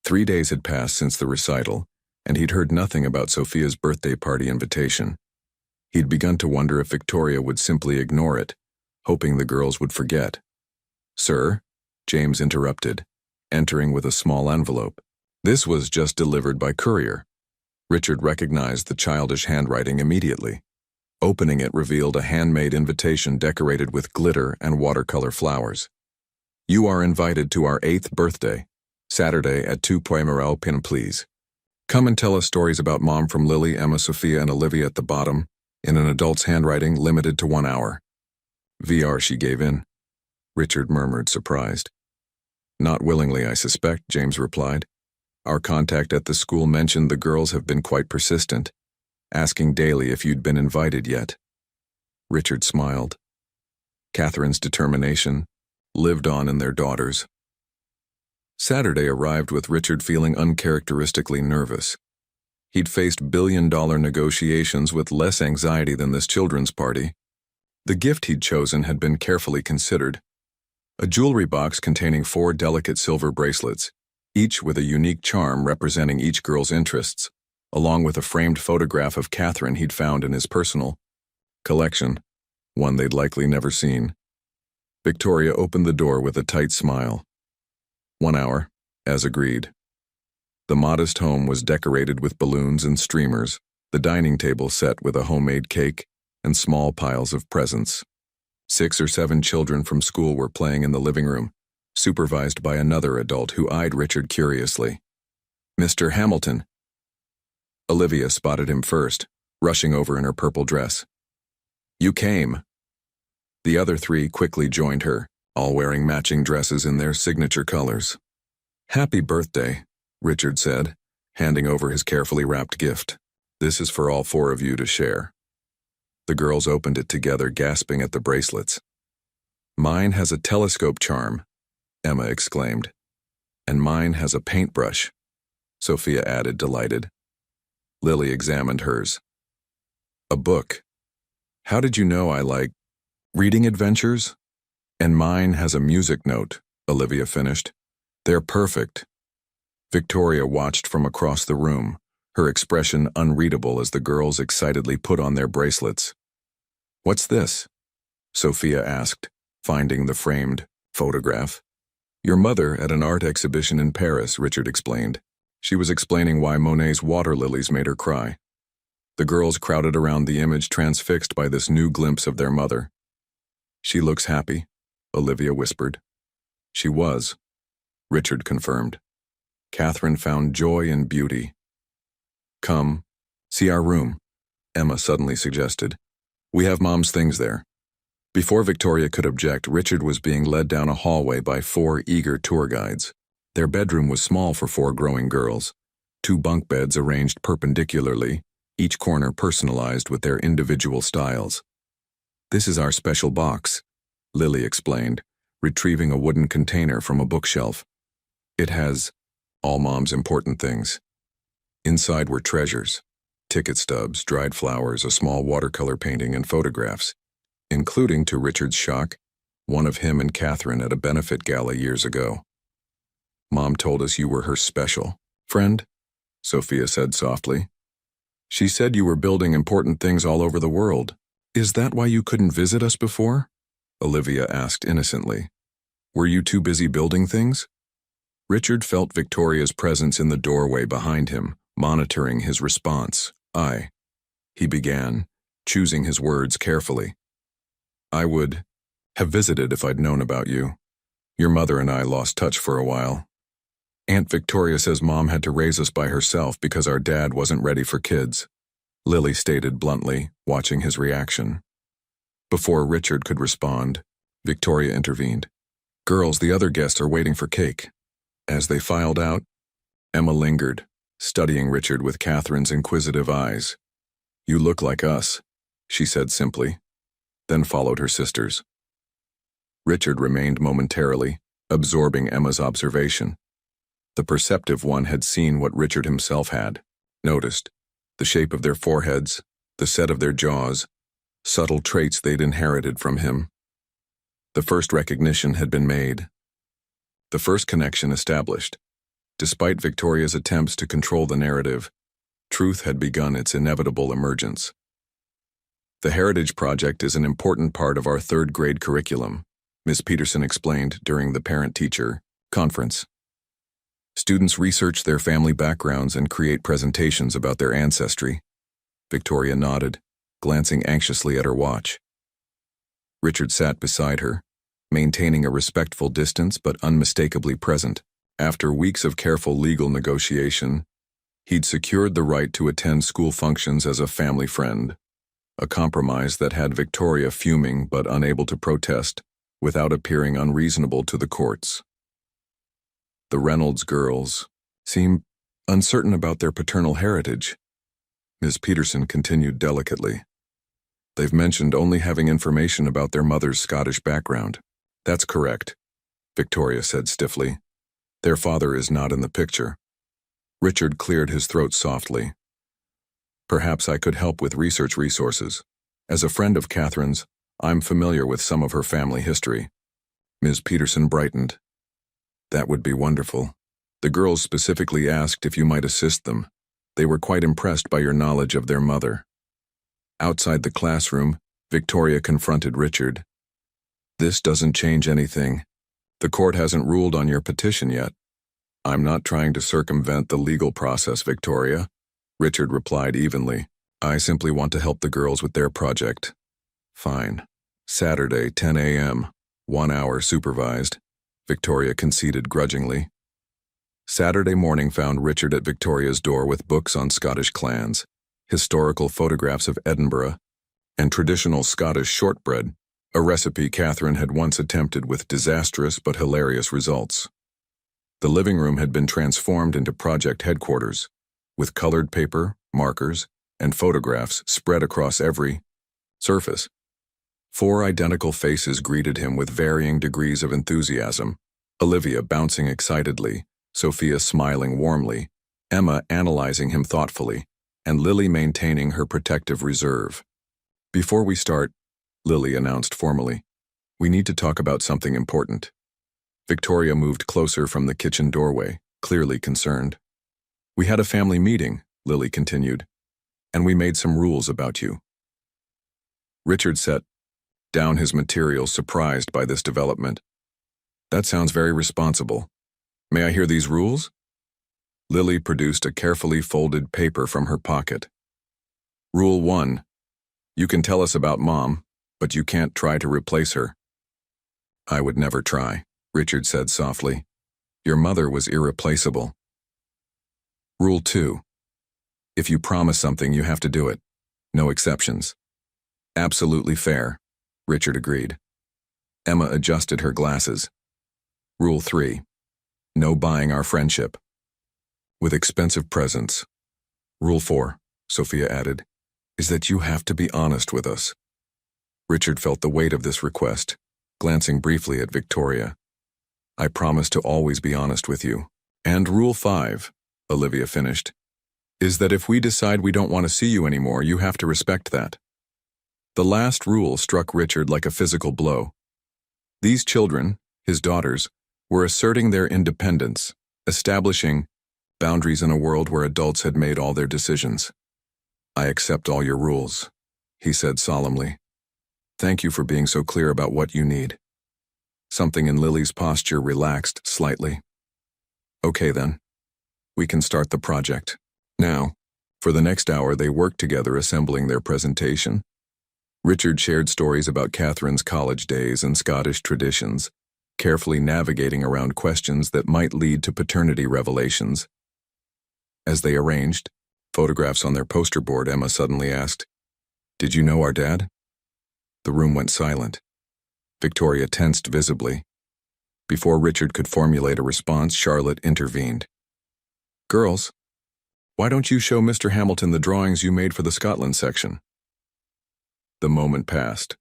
S1: 3 days had passed since the recital, and he'd heard nothing about Sophia's birthday party invitation. He'd begun to wonder if Victoria would simply ignore it, hoping the girls would forget. "Sir, James interrupted, entering with a small envelope. This was just delivered by courier. Richard recognized the childish handwriting immediately. Opening it revealed a handmade invitation decorated with glitter and watercolor flowers. You are invited to our 8th birthday, Saturday at 2 p.m. please. Come and tell us stories about Mom from Lily, Emma, Sophia, and Olivia at the bottom, in an adult's handwriting limited to 1 hour. VR, she gave in. Richard murmured, surprised. Not willingly, I suspect, James replied. Our contact at the school mentioned the girls have been quite persistent, asking daily if you'd been invited yet. Richard smiled. Catherine's determination lived on in their daughters. Saturday arrived with Richard feeling uncharacteristically nervous. He'd faced billion-dollar negotiations with less anxiety than this children's party. The gift he'd chosen had been carefully considered. A jewelry box containing 4 delicate silver bracelets, each with a unique charm representing each girl's interests, along with a framed photograph of Catherine he'd found in his personal collection, one they'd likely never seen. Victoria opened the door with a tight smile. 1 hour, as agreed. The modest home was decorated with balloons and streamers, the dining table set with a homemade cake and small piles of presents. 6 or 7 children from school were playing in the living room, supervised by another adult who eyed Richard curiously. Mr. Hamilton. Olivia spotted him first, rushing over in her purple dress. You came. The other 3 quickly joined her, all wearing matching dresses in their signature colors. Happy birthday, Richard said, handing over his carefully wrapped gift. This is for all 4 of you to share. The girls opened it together, gasping at the bracelets. Mine has a telescope charm, Emma exclaimed. And mine has a paintbrush, Sophia added, delighted. Lily examined hers. A book. How did you know I like reading adventures? And mine has a music note, Olivia finished. They're perfect. Victoria watched from across the room, her expression unreadable as the girls excitedly put on their bracelets. What's this? Sophia asked, finding the framed photograph. Your mother at an art exhibition in Paris, Richard explained. She was explaining why Monet's water lilies made her cry. The girls crowded around the image, transfixed by this new glimpse of their mother. She looks happy, Olivia whispered. She was, Richard confirmed. Catherine found joy in beauty. Come, see our room, Emma suddenly suggested. We have Mom's things there. Before Victoria could object, Richard was being led down a hallway by 4 eager tour guides. Their bedroom was small for 4 growing girls. 2 bunk beds arranged perpendicularly, each corner personalized with their individual styles. This is our special box, Lily explained, retrieving a wooden container from a bookshelf. It has all Mom's important things. Inside were treasures, ticket stubs, dried flowers, a small watercolor painting, and photographs, including, to Richard's shock, one of him and Catherine at a benefit gala years ago. Mom told us you were her special friend, Sophia said softly. She said you were building important things all over the world. Is that why you couldn't visit us before? Olivia asked innocently. Were you too busy building things? Richard felt Victoria's presence in the doorway behind him, monitoring his response. He began, choosing his words carefully. I would have visited if I'd known about you. Your mother and I lost touch for a while. Aunt Victoria says Mom had to raise us by herself because our dad wasn't ready for kids, Lily stated bluntly, watching his reaction. Before Richard could respond, Victoria intervened. Girls, the other guests are waiting for cake. As they filed out, Emma lingered, studying Richard with Catherine's inquisitive eyes. You look like us, she said simply, then followed her sisters. Richard remained momentarily, absorbing Emma's observation. The perceptive one had seen what Richard himself had, noticed, the shape of their foreheads, the set of their jaws, subtle traits they'd inherited from him. The first recognition had been made. The first connection established. Despite Victoria's attempts to control the narrative, truth had begun its inevitable emergence. The Heritage Project is an important part of our 3rd grade curriculum, Miss Peterson explained during the parent-teacher conference. Students research their family backgrounds and create presentations about their ancestry. Victoria nodded, glancing anxiously at her watch. Richard sat beside her, maintaining a respectful distance but unmistakably present. After weeks of careful legal negotiation, he'd secured the right to attend school functions as a family friend, a compromise that had Victoria fuming but unable to protest without appearing unreasonable to the courts. The Reynolds girls seem uncertain about their paternal heritage, Ms. Peterson continued delicately. They've mentioned only having information about their mother's Scottish background. That's correct, Victoria said stiffly. Their father is not in the picture. Richard cleared his throat softly. Perhaps I could help with research resources. As a friend of Catherine's, I'm familiar with some of her family history. Ms. Peterson brightened. That would be wonderful. The girls specifically asked if you might assist them. They were quite impressed by your knowledge of their mother. Outside the classroom, Victoria confronted Richard. This doesn't change anything. The court hasn't ruled on your petition yet. I'm not trying to circumvent the legal process, Victoria, Richard replied evenly. I simply want to help the girls with their project. Fine. Saturday, 10 a.m., 1 hour supervised, Victoria conceded grudgingly. Saturday morning found Richard at Victoria's door with books on Scottish clans, historical photographs of Edinburgh, and traditional Scottish shortbread, a recipe Catherine had once attempted with disastrous but hilarious results. The living room had been transformed into project headquarters, with colored paper, markers, and photographs spread across every surface. 4 identical faces greeted him with varying degrees of enthusiasm, Olivia bouncing excitedly, Sophia smiling warmly, Emma analyzing him thoughtfully, and Lily maintaining her protective reserve. Before we start, Lily announced formally, we need to talk about something important. Victoria moved closer from the kitchen doorway, clearly concerned. We had a family meeting, Lily continued, and we made some rules about you. Richard set down his materials, surprised by this development. That sounds very responsible. May I hear these rules? Lily produced a carefully folded paper from her pocket. Rule 1. You can tell us about Mom, but you can't try to replace her. I would never try, Richard said softly. Your mother was irreplaceable. Rule 2. If you promise something, you have to do it. No exceptions. Absolutely fair, Richard agreed. Emma adjusted her glasses. Rule 3. No buying our friendship with expensive presents. Rule 4, Sophia added, is that you have to be honest with us. Richard felt the weight of this request, glancing briefly at Victoria. I promise to always be honest with you. And Rule 5, Olivia finished, is that if we decide we don't want to see you anymore, you have to respect that. The last rule struck Richard like a physical blow. These children, his daughters, were asserting their independence, establishing boundaries in a world where adults had made all their decisions. I accept all your rules, he said solemnly. Thank you for being so clear about what you need. Something in Lily's posture relaxed slightly. Okay then. We can start the project. Now, for the next hour they worked together assembling their presentation. Richard shared stories about Catherine's college days and Scottish traditions, carefully navigating around questions that might lead to paternity revelations. As they arranged photographs on their poster board, Emma suddenly asked, Did you know our dad? The room went silent. Victoria tensed visibly. Before Richard could formulate a response, Charlotte intervened. Girls, why don't you show Mr. Hamilton the drawings you made for the Scotland section? The moment passed,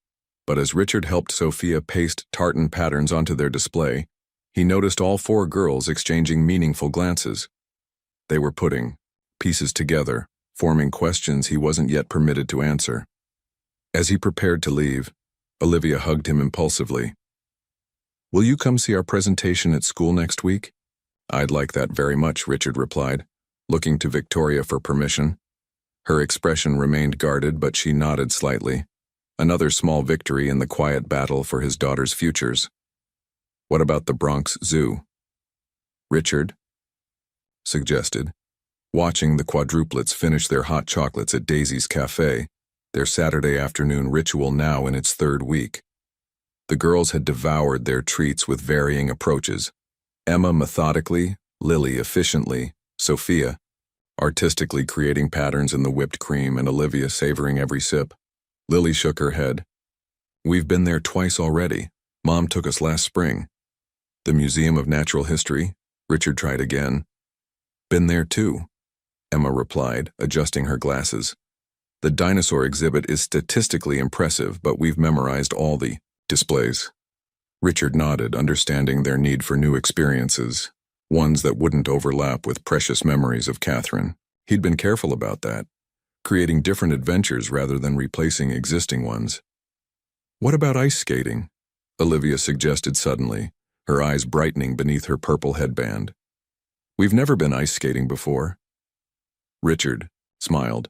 S1: but as Richard helped Sophia paste tartan patterns onto their display, he noticed all 4 girls exchanging meaningful glances. They were putting pieces together, forming questions he wasn't yet permitted to answer. As he prepared to leave, Olivia hugged him impulsively. Will you come see our presentation at school next week? I'd like that very much, Richard replied, looking to Victoria for permission. Her expression remained guarded, but she nodded slightly. Another small victory in the quiet battle for his daughter's futures. What about the Bronx Zoo? Richard suggested. Watching the quadruplets finish their hot chocolates at Daisy's Cafe, their Saturday afternoon ritual now in its third week. The girls had devoured their treats with varying approaches. Emma methodically, Lily efficiently, Sophia artistically creating patterns in the whipped cream, and Olivia savoring every sip. Lily shook her head. We've been there twice already. Mom took us last spring. The Museum of Natural History? Richard tried again. Been there too, Emma replied, adjusting her glasses. The dinosaur exhibit is statistically impressive, but we've memorized all the displays. Richard nodded, understanding their need for new experiences, ones that wouldn't overlap with precious memories of Catherine. He'd been careful about that, creating different adventures rather than replacing existing ones. What about ice skating? Olivia suggested suddenly, her eyes brightening beneath her purple headband. We've never been ice skating before. Richard smiled.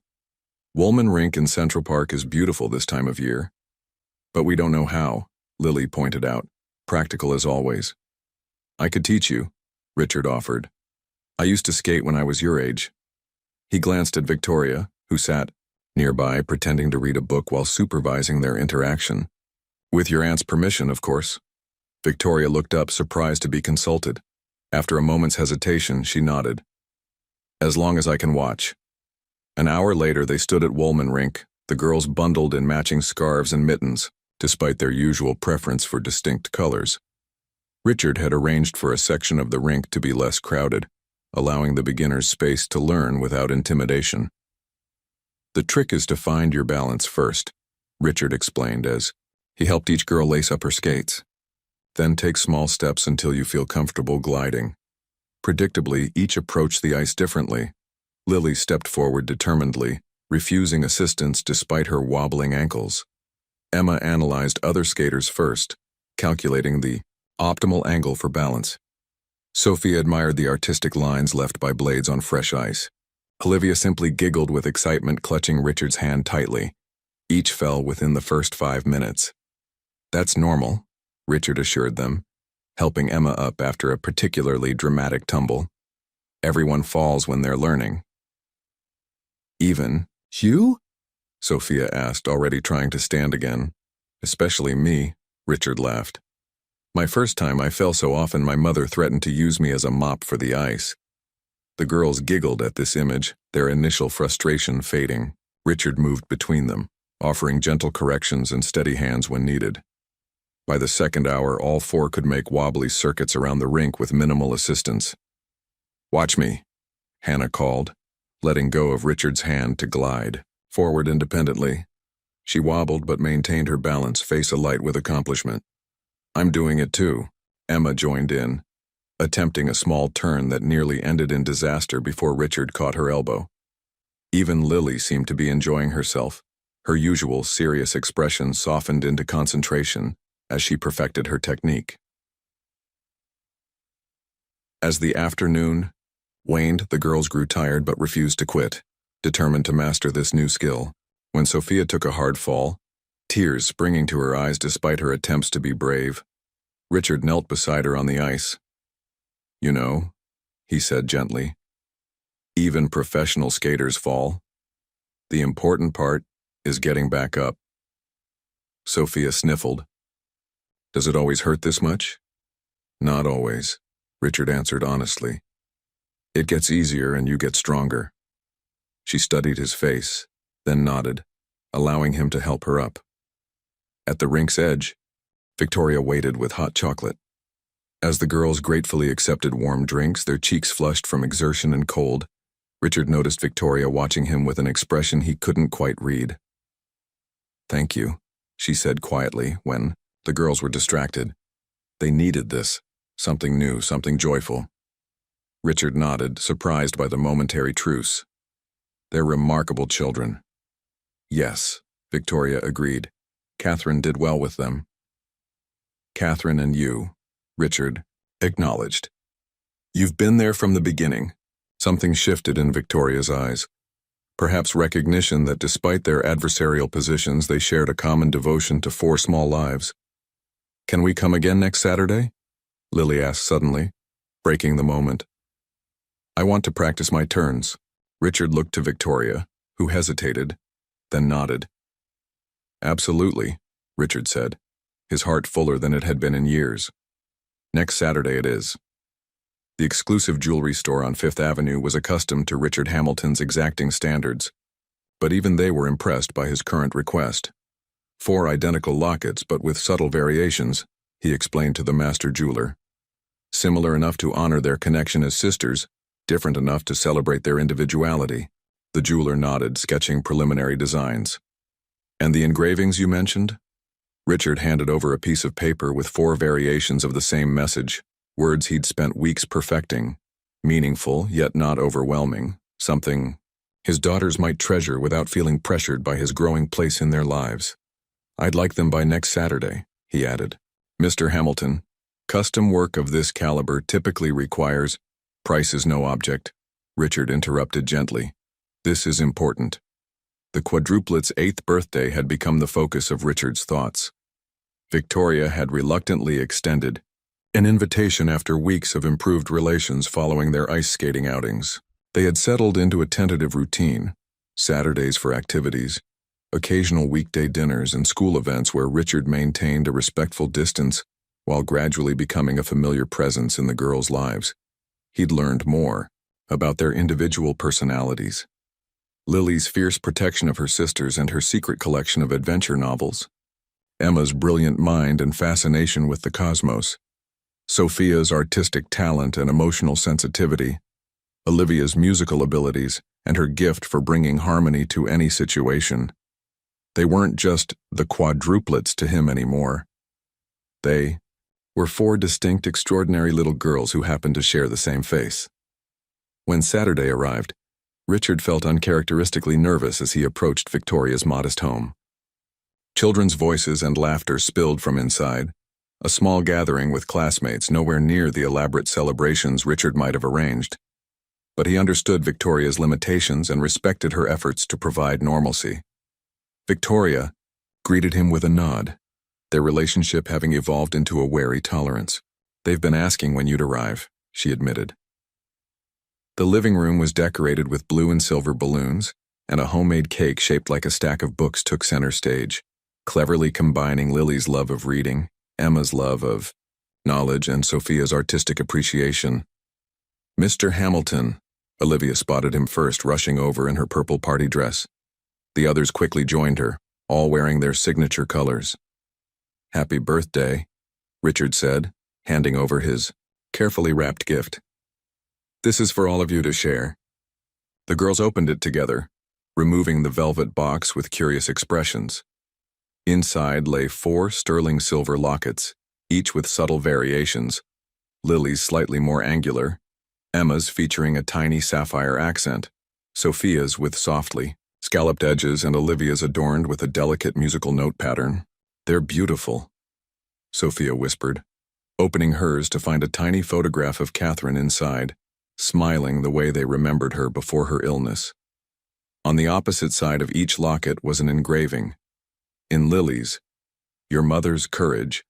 S1: Woolman Rink in Central Park is beautiful this time of year. But we don't know how, Lily pointed out, practical as always. I could teach you, Richard offered. I used to skate when I was your age. He glanced at Victoria, who sat nearby pretending to read a book while supervising their interaction. With your aunt's permission, of course. Victoria looked up, surprised to be consulted. After a moment's hesitation, she nodded. As long as I can watch. An hour later, they stood at Woolman Rink, the girls bundled in matching scarves and mittens, despite their usual preference for distinct colors. Richard had arranged for a section of the rink to be less crowded, allowing the beginners space to learn without intimidation. The trick is to find your balance first, Richard explained as he helped each girl lace up her skates. Then take small steps until you feel comfortable gliding. Predictably, each approached the ice differently. Lily stepped forward determinedly, refusing assistance despite her wobbling ankles. Emma analyzed other skaters first, calculating the optimal angle for balance. Sophia admired the artistic lines left by blades on fresh ice. Olivia simply giggled with excitement, clutching Richard's hand tightly. Each fell within the first 5 minutes. That's normal, Richard assured them, helping Emma up after a particularly dramatic tumble. Everyone falls when they're learning. Even you? Sophia asked, already trying to stand again. Especially me, Richard laughed. My first time I fell so often my mother threatened to use me as a mop for the ice. The girls giggled at this image, their initial frustration fading. Richard moved between them, offering gentle corrections and steady hands when needed. By the second hour, all four could make wobbly circuits around the rink with minimal assistance. Watch me, Hannah called, letting go of Richard's hand to glide forward independently. She wobbled but maintained her balance, face alight with accomplishment. I'm doing it too, Emma joined in, attempting a small turn that nearly ended in disaster before Richard caught her elbow. Even Lily seemed to be enjoying herself, her usual serious expression softened into concentration as she perfected her technique. As the afternoon waned, the girls grew tired but refused to quit, determined to master this new skill. When Sophia took a hard fall, tears springing to her eyes despite her attempts to be brave, Richard knelt beside her on the ice. You know, he said gently, even professional skaters fall. The important part is getting back up. Sophia sniffled. Does it always hurt this much? Not always, Richard answered honestly. It gets easier and you get stronger. She studied his face, then nodded, allowing him to help her up. At the rink's edge, Victoria waited with hot chocolate. As the girls gratefully accepted warm drinks, their cheeks flushed from exertion and cold, Richard noticed Victoria watching him with an expression he couldn't quite read. Thank you, she said quietly when the girls were distracted. They needed this, something new, something joyful. Richard nodded, surprised by the momentary truce. They're remarkable children. Yes, Victoria agreed. Catherine did well with them. Catherine and you, Richard acknowledged. You've been there from the beginning. Something shifted in Victoria's eyes. Perhaps recognition that despite their adversarial positions, they shared a common devotion to 4 small lives. Can we come again next Saturday? Lily asked suddenly, breaking the moment. I want to practice my turns. Richard looked to Victoria, who hesitated, then nodded. Absolutely, Richard said, his heart fuller than it had been in years. Next Saturday it is. The exclusive jewelry store on Fifth Avenue was accustomed to Richard Hamilton's exacting standards, but even they were impressed by his current request. 4 identical lockets, but with subtle variations, he explained to the master jeweler. Similar enough to honor their connection as sisters, different enough to celebrate their individuality. The jeweler nodded, sketching preliminary designs. And the engravings you mentioned? Richard handed over a piece of paper with 4 variations of the same message, words he'd spent weeks perfecting, meaningful yet not overwhelming, something his daughters might treasure without feeling pressured by his growing place in their lives. I'd like them by next Saturday, he added. Mr. Hamilton, custom work of this caliber typically requires— Price is no object, Richard interrupted gently. This is important. The quadruplets' 8th birthday had become the focus of Richard's thoughts. Victoria had reluctantly extended an invitation after weeks of improved relations following their ice skating outings. They had settled into a tentative routine, Saturdays for activities, occasional weekday dinners and school events where Richard maintained a respectful distance while gradually becoming a familiar presence in the girls' lives. He'd learned more about their individual personalities. Lily's fierce protection of her sisters and her secret collection of adventure novels. Emma's brilliant mind and fascination with the cosmos. Sophia's artistic talent and emotional sensitivity. Olivia's musical abilities and her gift for bringing harmony to any situation. They weren't just the quadruplets to him anymore. They were 4 distinct, extraordinary little girls who happened to share the same face. When Saturday arrived, Richard felt uncharacteristically nervous as he approached Victoria's modest home. Children's voices and laughter spilled from inside, a small gathering with classmates nowhere near the elaborate celebrations Richard might have arranged. But he understood Victoria's limitations and respected her efforts to provide normalcy. Victoria greeted him with a nod, their relationship having evolved into a wary tolerance. They've been asking when you'd arrive, she admitted. The living room was decorated with blue and silver balloons, and a homemade cake shaped like a stack of books took center stage, cleverly combining Lily's love of reading, Emma's love of knowledge, and Sophia's artistic appreciation. Mr. Hamilton, Olivia spotted him first, rushing over in her purple party dress. The others quickly joined her, all wearing their signature colors. Happy birthday, Richard said, handing over his carefully wrapped gift. This is for all of you to share. The girls opened it together, removing the velvet box with curious expressions. Inside lay 4 sterling silver lockets, each with subtle variations, Lily's slightly more angular, Emma's featuring a tiny sapphire accent, Sophia's with softly scalloped edges, and Olivia's adorned with a delicate musical note pattern. They're beautiful, Sophia whispered, opening hers to find a tiny photograph of Catherine inside, smiling the way they remembered her before her illness. On the opposite side of each locket was an engraving. In Lily's, your mother's courage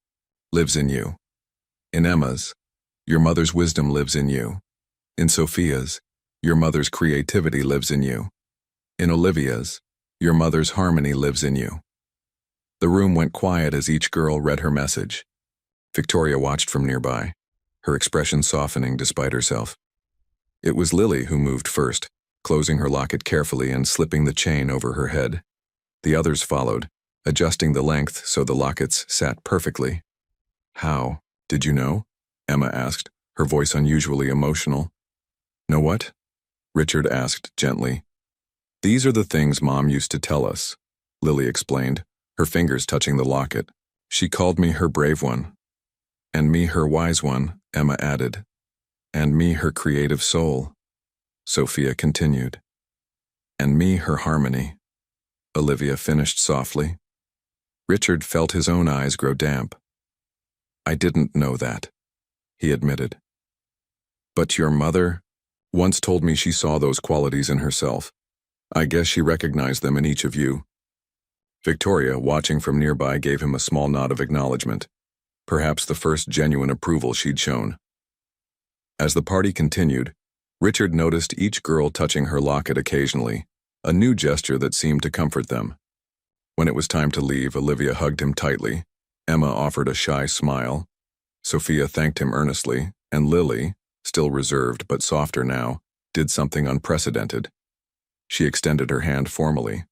S1: lives in you. In Emma's, your mother's wisdom lives in you. In Sophia's, your mother's creativity lives in you. In Olivia's, your mother's harmony lives in you. The room went quiet as each girl read her message. Victoria watched from nearby, her expression softening despite herself. It was Lily who moved first, closing her locket carefully and slipping the chain over her head. The others followed, adjusting the length so the lockets sat perfectly. How did you know? Emma asked, her voice unusually emotional. Know what? Richard asked gently. These are the things Mom used to tell us, Lily explained, her fingers touching the locket. She called me her brave one. And me her wise one, Emma added. And me her creative soul, Sophia continued. And me her harmony, Olivia finished softly. Richard felt his own eyes grow damp. I didn't know that, he admitted. But your mother once told me she saw those qualities in herself. I guess she recognized them in each of you. Victoria, watching from nearby, gave him a small nod of acknowledgement. perhaps the first genuine approval she'd shown. As the party continued, Richard noticed each girl touching her locket occasionally, a new gesture that seemed to comfort them. When it was time to leave, Olivia hugged him tightly, Emma offered a shy smile, Sophia thanked him earnestly, and Lily, still reserved but softer now, did something unprecedented. She extended her hand formally.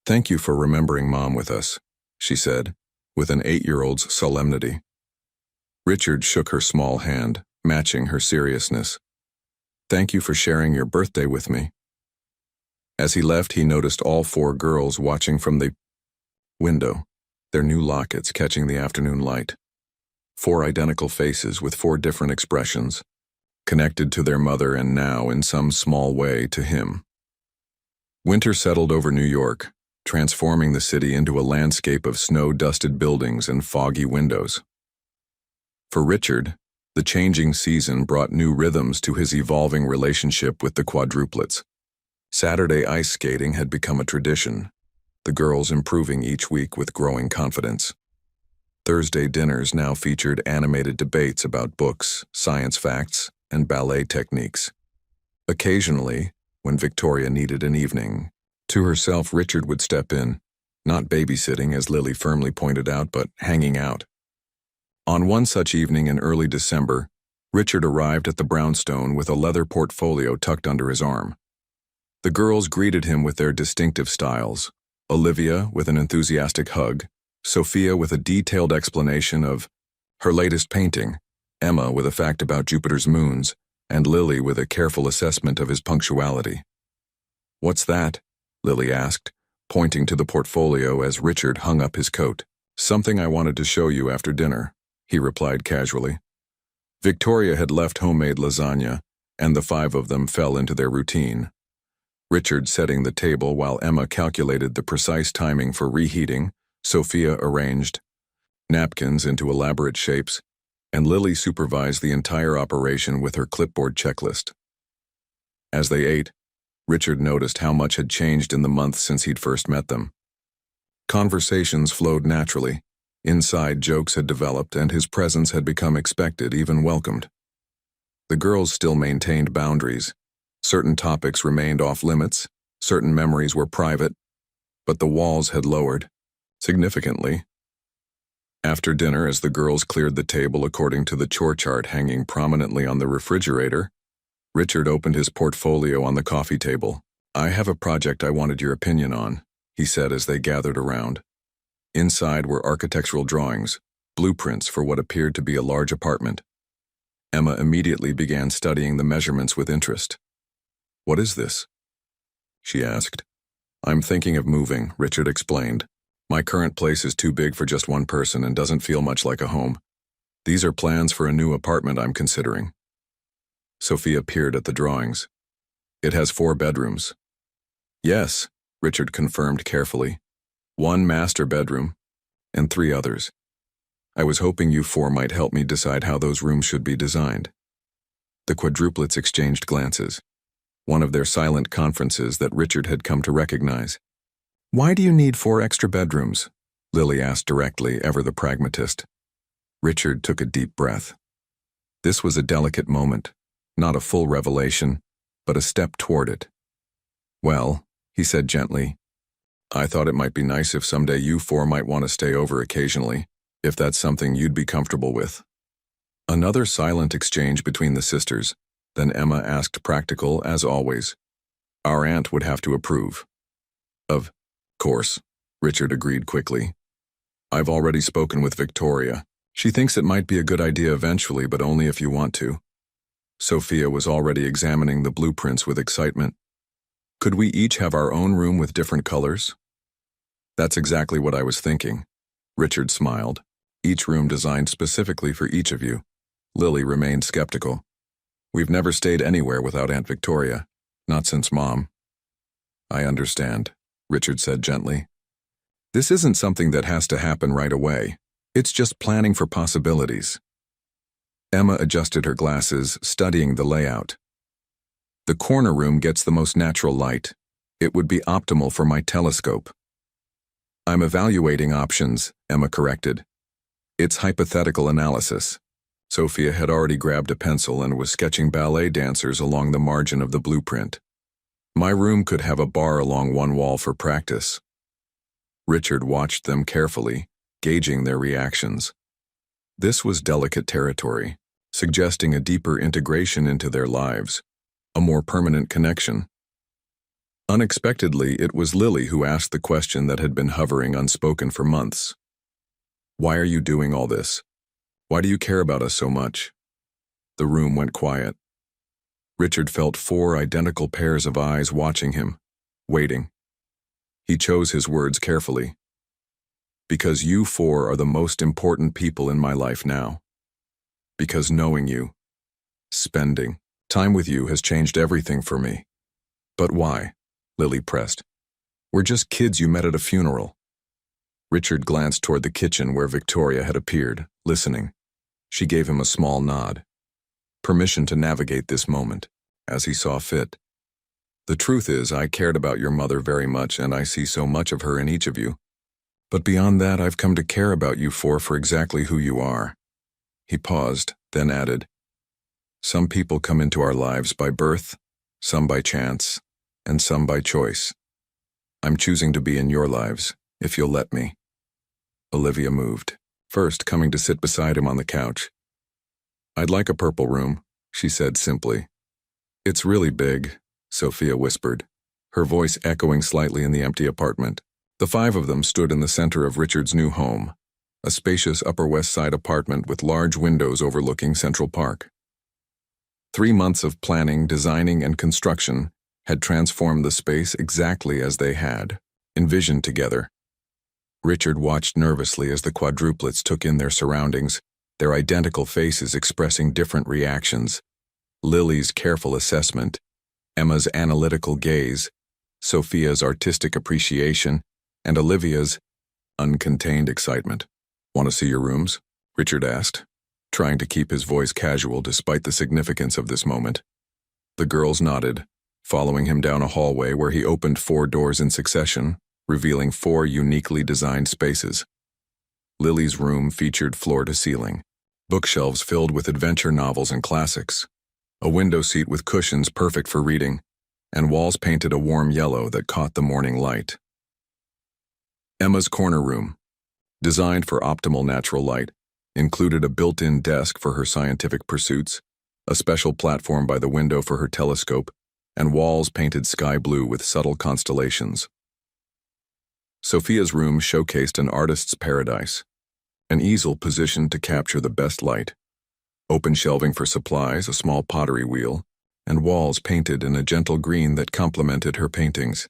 S1: "Thank you for remembering Mom with us," she said, with an 8-year-old's solemnity. Richard shook her small hand, matching her seriousness. "Thank you for sharing your birthday with me." As he left, he noticed all 4 girls watching from the window, their new lockets catching the afternoon light. 4 identical faces with 4 different expressions, connected to their mother and now, in some small way, to him. Winter settled over New York, transforming the city into a landscape of snow-dusted buildings and foggy windows. For Richard, the changing season brought new rhythms to his evolving relationship with the Quadruplets. Saturday ice skating had become a tradition, the girls improving each week with growing confidence. Thursday dinners now featured animated debates about books, science facts, and ballet techniques. Occasionally, when Victoria needed an evening to herself, Richard would step in, not babysitting, as Lily firmly pointed out, but hanging out. On one such evening in early December, Richard arrived at the brownstone with a leather portfolio tucked under his arm. The girls greeted him with their distinctive styles, Olivia with an enthusiastic hug, Sophia with a detailed explanation of her latest painting, Emma with a fact about Jupiter's moons, and Lily with a careful assessment of his punctuality. "What's that?" Lily asked, pointing to the portfolio as Richard hung up his coat. "Something I wanted to show you after dinner," he replied casually. Victoria had left homemade lasagna, and the 5 of them fell into their routine. Richard setting the table while Emma calculated the precise timing for reheating, Sophia arranged napkins into elaborate shapes, and Lily supervised the entire operation with her clipboard checklist. As they ate, Richard noticed how much had changed in the month since he'd first met them. Conversations flowed naturally, inside jokes had developed, and his presence had become expected, even welcomed. The girls still maintained boundaries. Certain topics remained off-limits, certain memories were private, but the walls had lowered, significantly. After dinner, as the girls cleared the table according to the chore chart hanging prominently on the refrigerator, Richard opened his portfolio on the coffee table. "I have a project I wanted your opinion on," he said as they gathered around. Inside were architectural drawings, blueprints for what appeared to be a large apartment. Emma immediately began studying the measurements with interest. "What is this?" she asked. "I'm thinking of moving," Richard explained. "My current place is too big for just one person and doesn't feel much like a home. These are plans for a new apartment I'm considering." Sophia peered at the drawings. "It has 4 bedrooms." "Yes," Richard confirmed carefully. "1 master bedroom, and 3 others. I was hoping you 4 might help me decide how those rooms should be designed." The Quadruplets exchanged glances, one of their silent conferences that Richard had come to recognize. "Why do you need 4 extra bedrooms?" Lily asked directly, ever the pragmatist. Richard took a deep breath. This was a delicate moment, not a full revelation, but a step toward it. "Well," he said gently, "I thought it might be nice if someday you 4 might want to stay over occasionally, if that's something you'd be comfortable with." Another silent exchange between the sisters, then Emma asked, practical as always. "Our aunt would have to approve." "Of course," Richard agreed quickly. "I've already spoken with Victoria. She thinks it might be a good idea eventually, but only if you want to." Sophia was already examining the blueprints with excitement. "Could we each have our own room with different colors?" "That's exactly what I was thinking." Richard smiled. "Each room designed specifically for each of you." Lily remained skeptical. "We've never stayed anywhere without Aunt Victoria, not since Mom." "I understand," Richard said gently. "This isn't something that has to happen right away. It's just planning for possibilities." Emma adjusted her glasses, studying the layout. "The corner room gets the most natural light. It would be optimal for my telescope." "I'm evaluating options," Emma corrected. It's hypothetical analysis. Sophia had already grabbed a pencil and was sketching ballet dancers along the margin of the blueprint. My room could have a bar along one wall for practice. Richard watched them carefully, gauging their reactions. This was delicate territory, suggesting a deeper integration into their lives, a more permanent connection. Unexpectedly, it was Lily who asked the question that had been hovering unspoken for months. Why are you doing all this? Why do you care about us so much? The room went quiet. Richard felt 4 identical pairs of eyes watching him, waiting. He chose his words carefully. Because you 4 are the most important people in my life now. Because knowing you, spending time with you has changed everything for me. But why? Lily pressed. We're just kids you met at a funeral. Richard glanced toward the kitchen where Victoria had appeared, listening. She gave him a small nod. Permission to navigate this moment, as he saw fit. The truth is, I cared about your mother very much, and I see so much of her in each of you. But beyond that, I've come to care about you 4 for exactly who you are. He paused, then added, some people come into our lives by birth, some by chance, and some by choice. I'm choosing to be in your lives, if you'll let me. Olivia moved, first coming to sit beside him on the couch. I'd like a purple room, she said simply. It's really big, Sophia whispered, her voice echoing slightly in the empty apartment. The 5 of them stood in the center of Richard's new home, a spacious Upper West Side apartment with large windows overlooking Central Park. 3 months of planning, designing, and construction had transformed the space exactly as they had envisioned together. Richard watched nervously as the quadruplets took in their surroundings, their identical faces expressing different reactions. Lily's careful assessment, Emma's analytical gaze, Sophia's artistic appreciation, and Olivia's uncontained excitement. Want to see your rooms? Richard asked, trying to keep his voice casual despite the significance of this moment. The girls nodded, following him down a hallway where he opened 4 doors in succession, revealing 4 uniquely designed spaces. Lily's room featured floor-to-ceiling, bookshelves filled with adventure novels and classics, a window seat with cushions perfect for reading, and walls painted a warm yellow that caught the morning light. Emma's corner room, designed for optimal natural light, included a built-in desk for her scientific pursuits, a special platform by the window for her telescope, and walls painted sky blue with subtle constellations. Sophia's room showcased an artist's paradise, an easel positioned to capture the best light, open shelving for supplies, a small pottery wheel, and walls painted in a gentle green that complemented her paintings.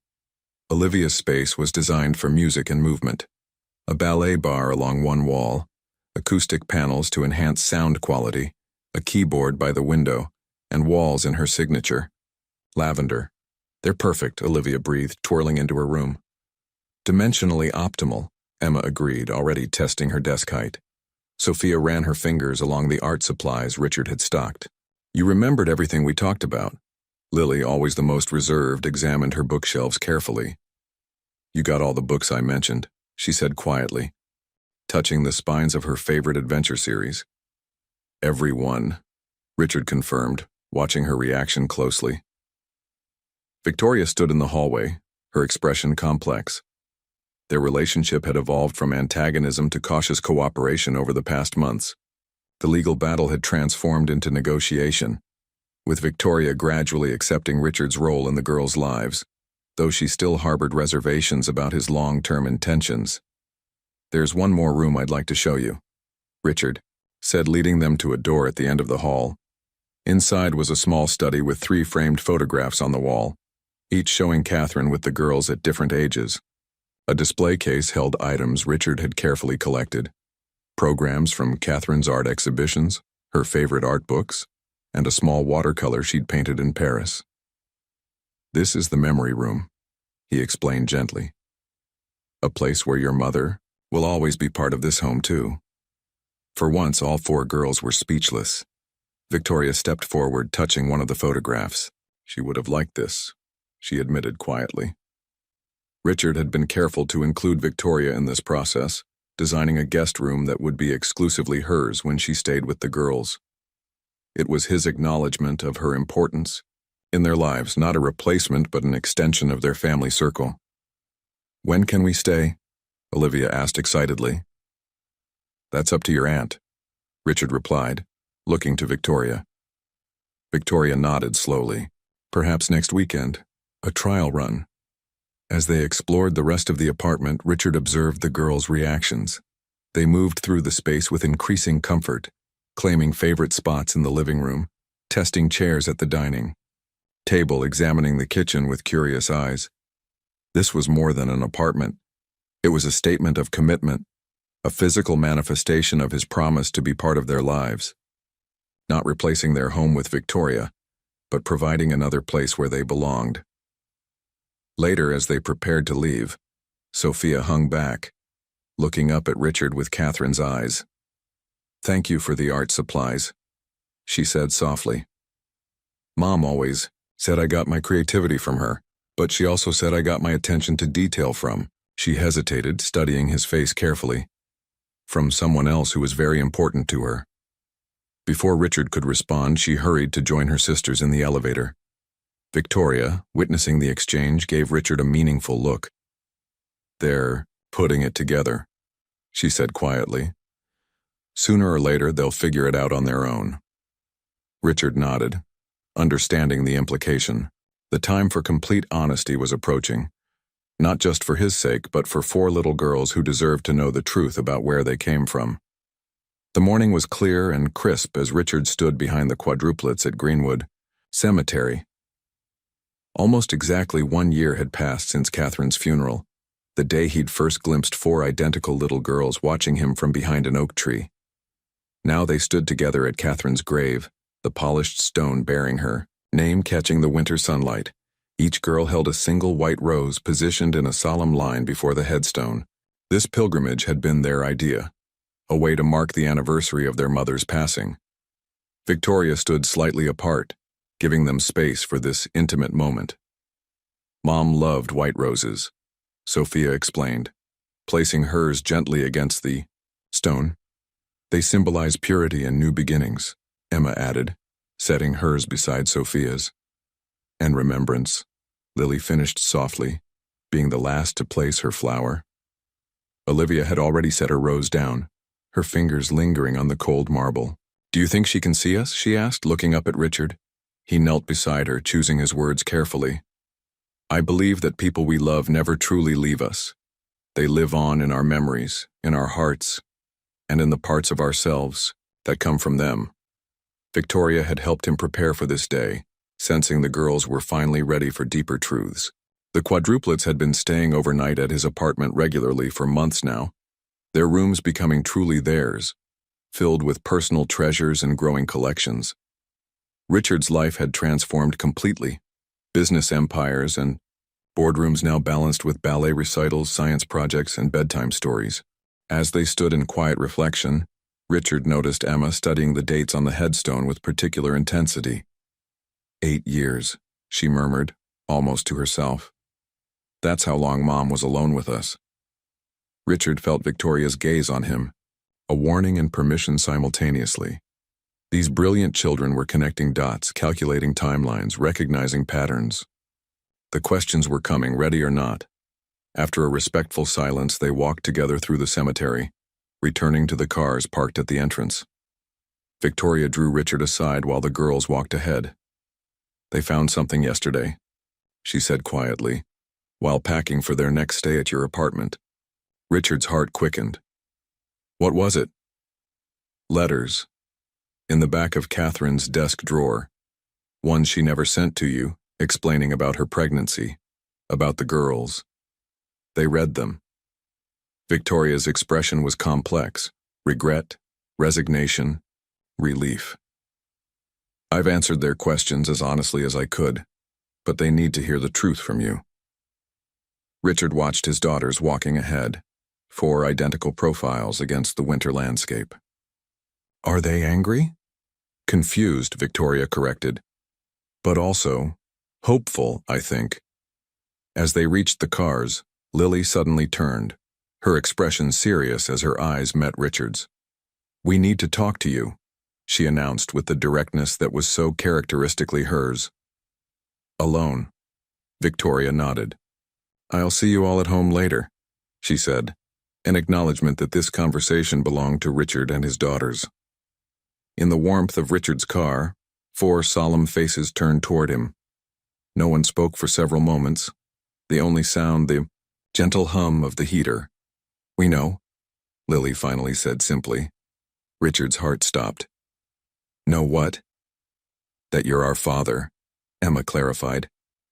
S1: Olivia's space was designed for music and movement, a ballet bar along one wall, acoustic panels to enhance sound quality, a keyboard by the window, and walls in her signature. Lavender. They're perfect, Olivia breathed, twirling into her room. Dimensionally optimal, Emma agreed, already testing her desk height. Sophia ran her fingers along the art supplies Richard had stocked. You remembered everything we talked about. Lily, always the most reserved, examined her bookshelves carefully. You got all the books I mentioned, she said quietly, touching the spines of her favorite adventure series. Every one, Richard confirmed, watching her reaction closely. Victoria stood in the hallway, her expression complex. Their relationship had evolved from antagonism to cautious cooperation over the past months. The legal battle had transformed into negotiation, with Victoria gradually accepting Richard's role in the girls' lives, though she still harbored reservations about his long-term intentions. There's one more room I'd like to show you, Richard said, leading them to a door at the end of the hall. Inside was a small study with 3 framed photographs on the wall, each showing Catherine with the girls at different ages. A display case held items Richard had carefully collected, programs from Catherine's art exhibitions, her favorite art books, and a small watercolor she'd painted in Paris. This is the memory room, he explained gently. A place where your mother will always be part of this home too. For once, all 4 girls were speechless. Victoria stepped forward, touching one of the photographs. She would have liked this, she admitted quietly. Richard had been careful to include Victoria in this process, designing a guest room that would be exclusively hers when she stayed with the girls. It was his acknowledgement of her importance in their lives, not a replacement but an extension of their family circle. "When can we stay?" Olivia asked excitedly. "That's up to your aunt," Richard replied, looking to Victoria. Victoria nodded slowly. "Perhaps next weekend. A trial run." As they explored the rest of the apartment, Richard observed the girls' reactions. They moved through the space with increasing comfort, claiming favorite spots in the living room, testing chairs at the dining table, examining the kitchen with curious eyes. This was more than an apartment. It was a statement of commitment, a physical manifestation of his promise to be part of their lives. Not replacing their home with Victoria, but providing another place where they belonged. Later, as they prepared to leave, Sophia hung back, looking up at Richard with Catherine's eyes. "Thank you for the art supplies," she said softly. "Mom always said I got my creativity from her, but she also said I got my attention to detail from," she hesitated, studying his face carefully, "from someone else who was very important to her." Before Richard could respond, she hurried to join her sisters in the elevator. Victoria, witnessing the exchange, gave Richard a meaningful look. "They're putting it together," she said quietly. "Sooner or later, they'll figure it out on their own." Richard nodded, understanding the implication. The time for complete honesty was approaching, not just for his sake, but for 4 little girls who deserved to know the truth about where they came from. The morning was clear and crisp as Richard stood behind the Quadruplets at Greenwood Cemetery. Almost exactly 1 year had passed since Catherine's funeral, the day he'd first glimpsed 4 identical little girls watching him from behind an oak tree. Now they stood together at Catherine's grave, the polished stone bearing her name catching the winter sunlight. Each girl held a single white rose positioned in a solemn line before the headstone. This pilgrimage had been their idea, a way to mark the anniversary of their mother's passing. Victoria stood slightly apart, giving them space for this intimate moment. "Mom loved white roses," Sophia explained, placing hers gently against the stone. "They symbolize purity and new beginnings," Emma added, setting hers beside Sophia's. "And remembrance," Lily finished softly, being the last to place her flower. Olivia had already set her rose down, her fingers lingering on the cold marble. "Do you think she can see us?" she asked, looking up at Richard. He knelt beside her, choosing his words carefully. "I believe that people we love never truly leave us. They live on in our memories, in our hearts, and in the parts of ourselves that come from them." Victoria had helped him prepare for this day, sensing the girls were finally ready for deeper truths. The Quadruplets had been staying overnight at his apartment regularly for months now, their rooms becoming truly theirs, filled with personal treasures and growing collections. Richard's life had transformed completely. Business empires and boardrooms now balanced with ballet recitals, science projects, and bedtime stories. As they stood in quiet reflection, Richard noticed Emma studying the dates on the headstone with particular intensity. 8 years, she murmured, almost to herself. "That's how long Mom was alone with us." Richard felt Victoria's gaze on him, a warning and permission simultaneously. These brilliant children were connecting dots, calculating timelines, recognizing patterns. The questions were coming, ready or not. After a respectful silence, they walked together through the cemetery, returning to the cars parked at the entrance. Victoria drew Richard aside while the girls walked ahead. "They found something yesterday," she said quietly, "while packing for their next stay at your apartment." Richard's heart quickened. "What was it?" "Letters. In the back of Catherine's desk drawer. One she never sent to you, explaining about her pregnancy, about the girls." They read them. Victoria's expression was complex: regret, resignation, relief. "I've answered their questions as honestly as I could, but they need to hear the truth from you." Richard watched his daughters walking ahead, 4 identical profiles against the winter landscape. "Are they angry?" "Confused," Victoria corrected. "But also hopeful, I think." As they reached the cars, Lily suddenly turned, her expression serious as her eyes met Richard's. "We need to talk to you," she announced with the directness that was so characteristically hers. "Alone?" Victoria nodded. "I'll see you all at home later," she said, an acknowledgement that this conversation belonged to Richard and his daughters. In the warmth of Richard's car, 4 solemn faces turned toward him. No one spoke for several moments. The only sound, the gentle hum of the heater. "We know," Lily finally said simply. Richard's heart stopped. "Know what?" "That you're our father," Emma clarified.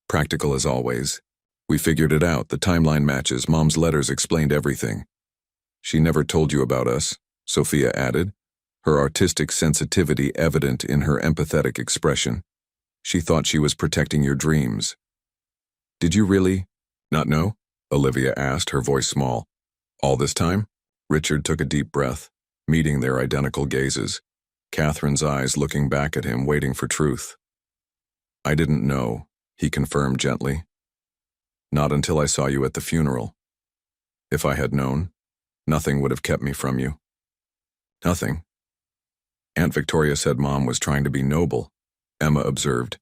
S1: "Practical as always. We figured it out, the timeline matches, Mom's letters explained everything." "She never told you about us," Sophia added, her artistic sensitivity evident in her empathetic expression. "She thought she was protecting your dreams." "Did you really not know?" Olivia asked, her voice small. "All this time?" Richard took a deep breath, meeting their identical gazes, Catherine's eyes looking back at him, waiting for truth. "I didn't know," he confirmed gently. "Not until I saw you at the funeral. If I had known, nothing would have kept me from you." "Nothing?" "Aunt Victoria said Mom was trying to be noble," Emma observed.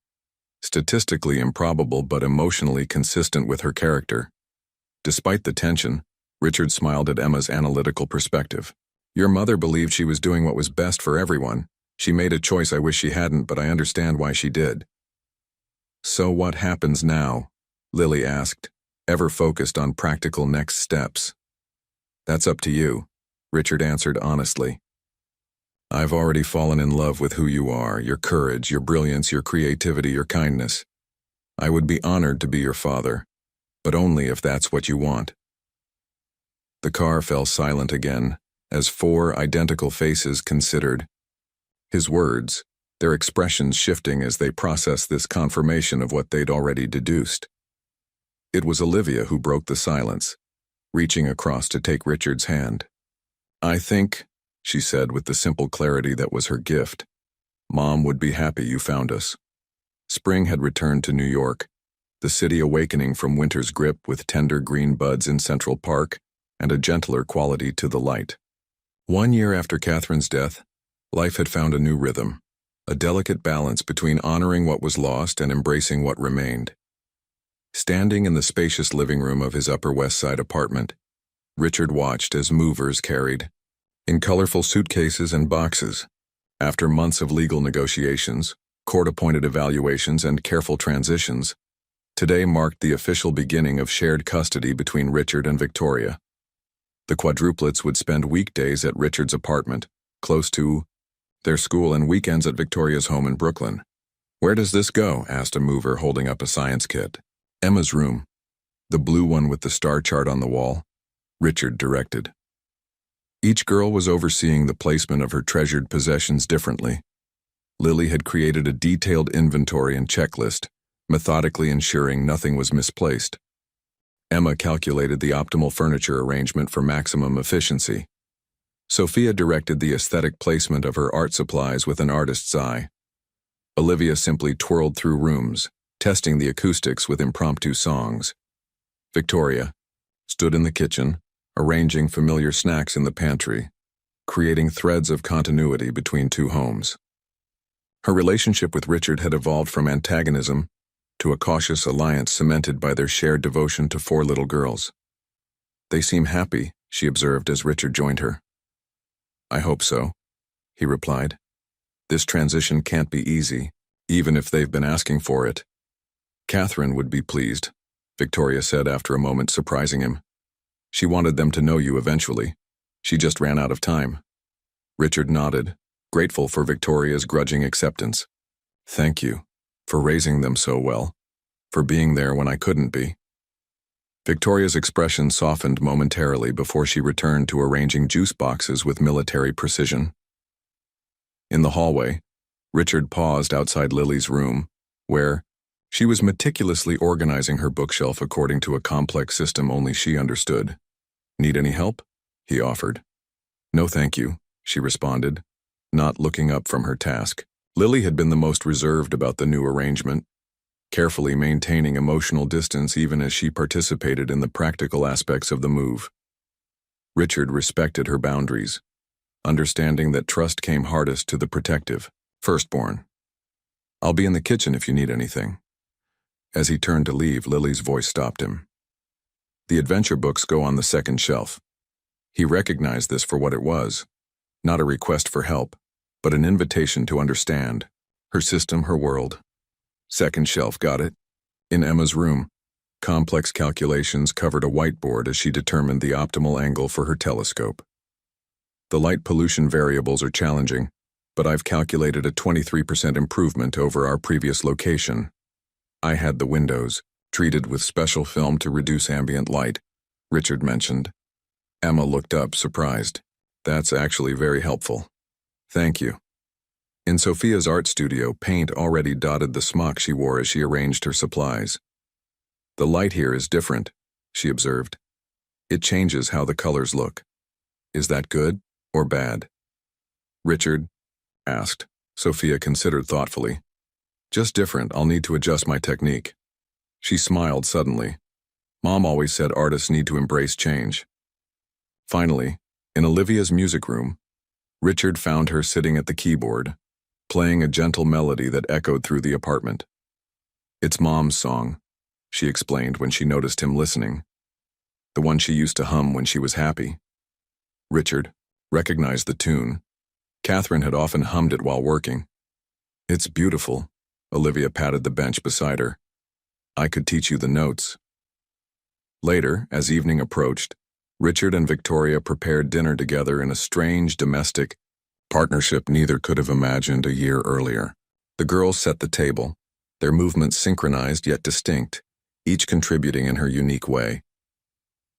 S1: "Statistically improbable but emotionally consistent with her character." Despite the tension, Richard smiled at Emma's analytical perspective. "Your mother believed she was doing what was best for everyone. She made a choice I wish she hadn't, but I understand why she did." "So what happens now?" Lily asked, ever focused on practical next steps. "That's up to you," Richard answered honestly. "I've already fallen in love with who you are, your courage, your brilliance, your creativity, your kindness. I would be honored to be your father, but only if that's what you want." The car fell silent again, as 4 identical faces considered. His words, their expressions shifting as they processed this confirmation of what they'd already deduced. It was Olivia who broke the silence, reaching across to take Richard's hand. "I think," she said with the simple clarity that was her gift, "Mom would be happy you found us." Spring had returned to New York, the city awakening from winter's grip with tender green buds in Central Park and a gentler quality to the light. 1 year after Catherine's death, life had found a new rhythm, a delicate balance between honoring what was lost and embracing what remained. Standing in the spacious living room of his Upper West Side apartment, Richard watched as movers carried, in colorful suitcases and boxes. After months of legal negotiations, court-appointed evaluations, and careful transitions, today marked the official beginning of shared custody between Richard and Victoria. The Quadruplets would spend weekdays at Richard's apartment, close to their school, and weekends at Victoria's home in Brooklyn. "Where does this go?" asked a mover holding up a science kit. "Emma's room, the blue one with the star chart on the wall," Richard directed. Each girl was overseeing the placement of her treasured possessions differently. Lily had created a detailed inventory and checklist, methodically ensuring nothing was misplaced. Emma calculated the optimal furniture arrangement for maximum efficiency. Sophia directed the aesthetic placement of her art supplies with an artist's eye. Olivia simply twirled through rooms, testing the acoustics with impromptu songs. Victoria stood in the kitchen, arranging familiar snacks in the pantry, creating threads of continuity between 2 homes. Her relationship with Richard had evolved from antagonism to a cautious alliance cemented by their shared devotion to 4 little girls. "They seem happy," she observed as Richard joined her. "I hope so," he replied. "This transition can't be easy, even if they've been asking for it." "Catherine would be pleased," Victoria said after a moment, surprising him. "She wanted them to know you eventually. She just ran out of time." Richard nodded, grateful for Victoria's grudging acceptance. "Thank you for raising them so well, for being there when I couldn't be." Victoria's expression softened momentarily before she returned to arranging juice boxes with military precision. In the hallway, Richard paused outside Lily's room, where she was meticulously organizing her bookshelf according to a complex system only she understood. "Need any help?" he offered. "No, thank you," she responded, not looking up from her task. Lily had been the most reserved about the new arrangement, carefully maintaining emotional distance even as she participated in the practical aspects of the move. Richard respected her boundaries, understanding that trust came hardest to the protective firstborn. "I'll be in the kitchen if you need anything." As he turned to leave, Lily's voice stopped him. "The adventure books go on the second shelf." He recognized this for what it was, not a request for help, but an invitation to understand. Her system, her world. Second shelf, got it. In Emma's room, complex calculations covered a whiteboard as she determined the optimal angle for her telescope. "The light pollution variables are challenging, but I've calculated a 23% improvement over our previous location. I had the windows treated with special film to reduce ambient light," Richard mentioned. Emma looked up, surprised. "That's actually very helpful. Thank you." In Sophia's art studio, paint already dotted the smock she wore as she arranged her supplies. "The light here is different," she observed. "It changes how the colors look. Is that good or bad?" Richard asked. Sophia considered thoughtfully. "Just different. I'll need to adjust my technique." She smiled suddenly. Mom always said artists need to embrace change. Finally, in Olivia's music room, Richard found her sitting at the keyboard, playing a gentle melody that echoed through the apartment. "It's Mom's song," she explained when she noticed him listening. "The one she used to hum when she was happy." Richard recognized the tune. Catherine had often hummed it while working. "It's beautiful." Olivia patted the bench beside her. "I could teach you the notes." Later, as evening approached, Richard and Victoria prepared dinner together in a strange domestic partnership neither could have imagined a year earlier. The girls set the table, their movements synchronized yet distinct, each contributing in her unique way.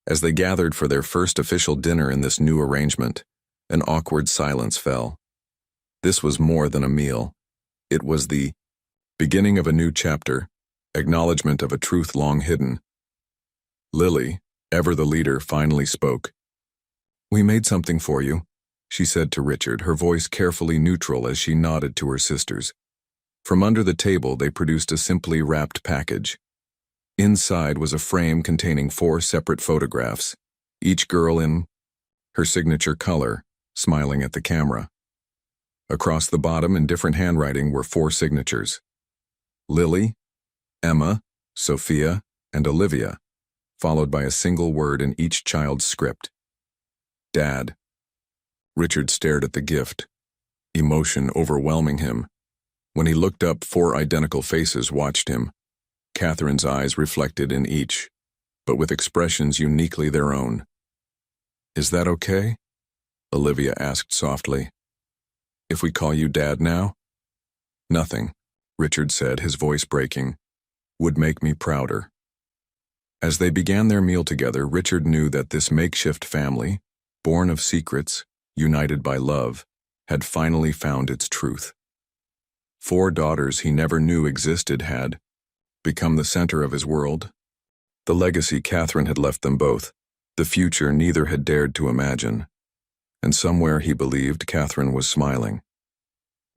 S1: As they gathered for their first official dinner in this new arrangement, an awkward silence fell. This was more than a meal. It was the beginning of a new chapter, acknowledgement of a truth long hidden. Lily, ever the leader, finally spoke. "We made something for you," she said to Richard, her voice carefully neutral as she nodded to her sisters. From under the table they produced a simply wrapped package. Inside was a frame containing 4 separate photographs, each girl in her signature color, smiling at the camera. Across the bottom in different handwriting were 4 signatures: Lily, Emma, Sophia, and Olivia, followed by a single word in each child's script: Dad. Richard stared at the gift, emotion overwhelming him. When he looked up, 4 identical faces watched him, Catherine's eyes reflected in each, but with expressions uniquely their own. "Is that okay?" Olivia asked softly. "If we call you Dad now?" "Nothing," Richard said, his voice breaking, "would make me prouder." As they began their meal together, Richard knew that this makeshift family, born of secrets, united by love, had finally found its truth. 4 daughters he never knew existed had become the center of his world. The legacy Catherine had left them both, the future neither had dared to imagine. And somewhere he believed Catherine was smiling.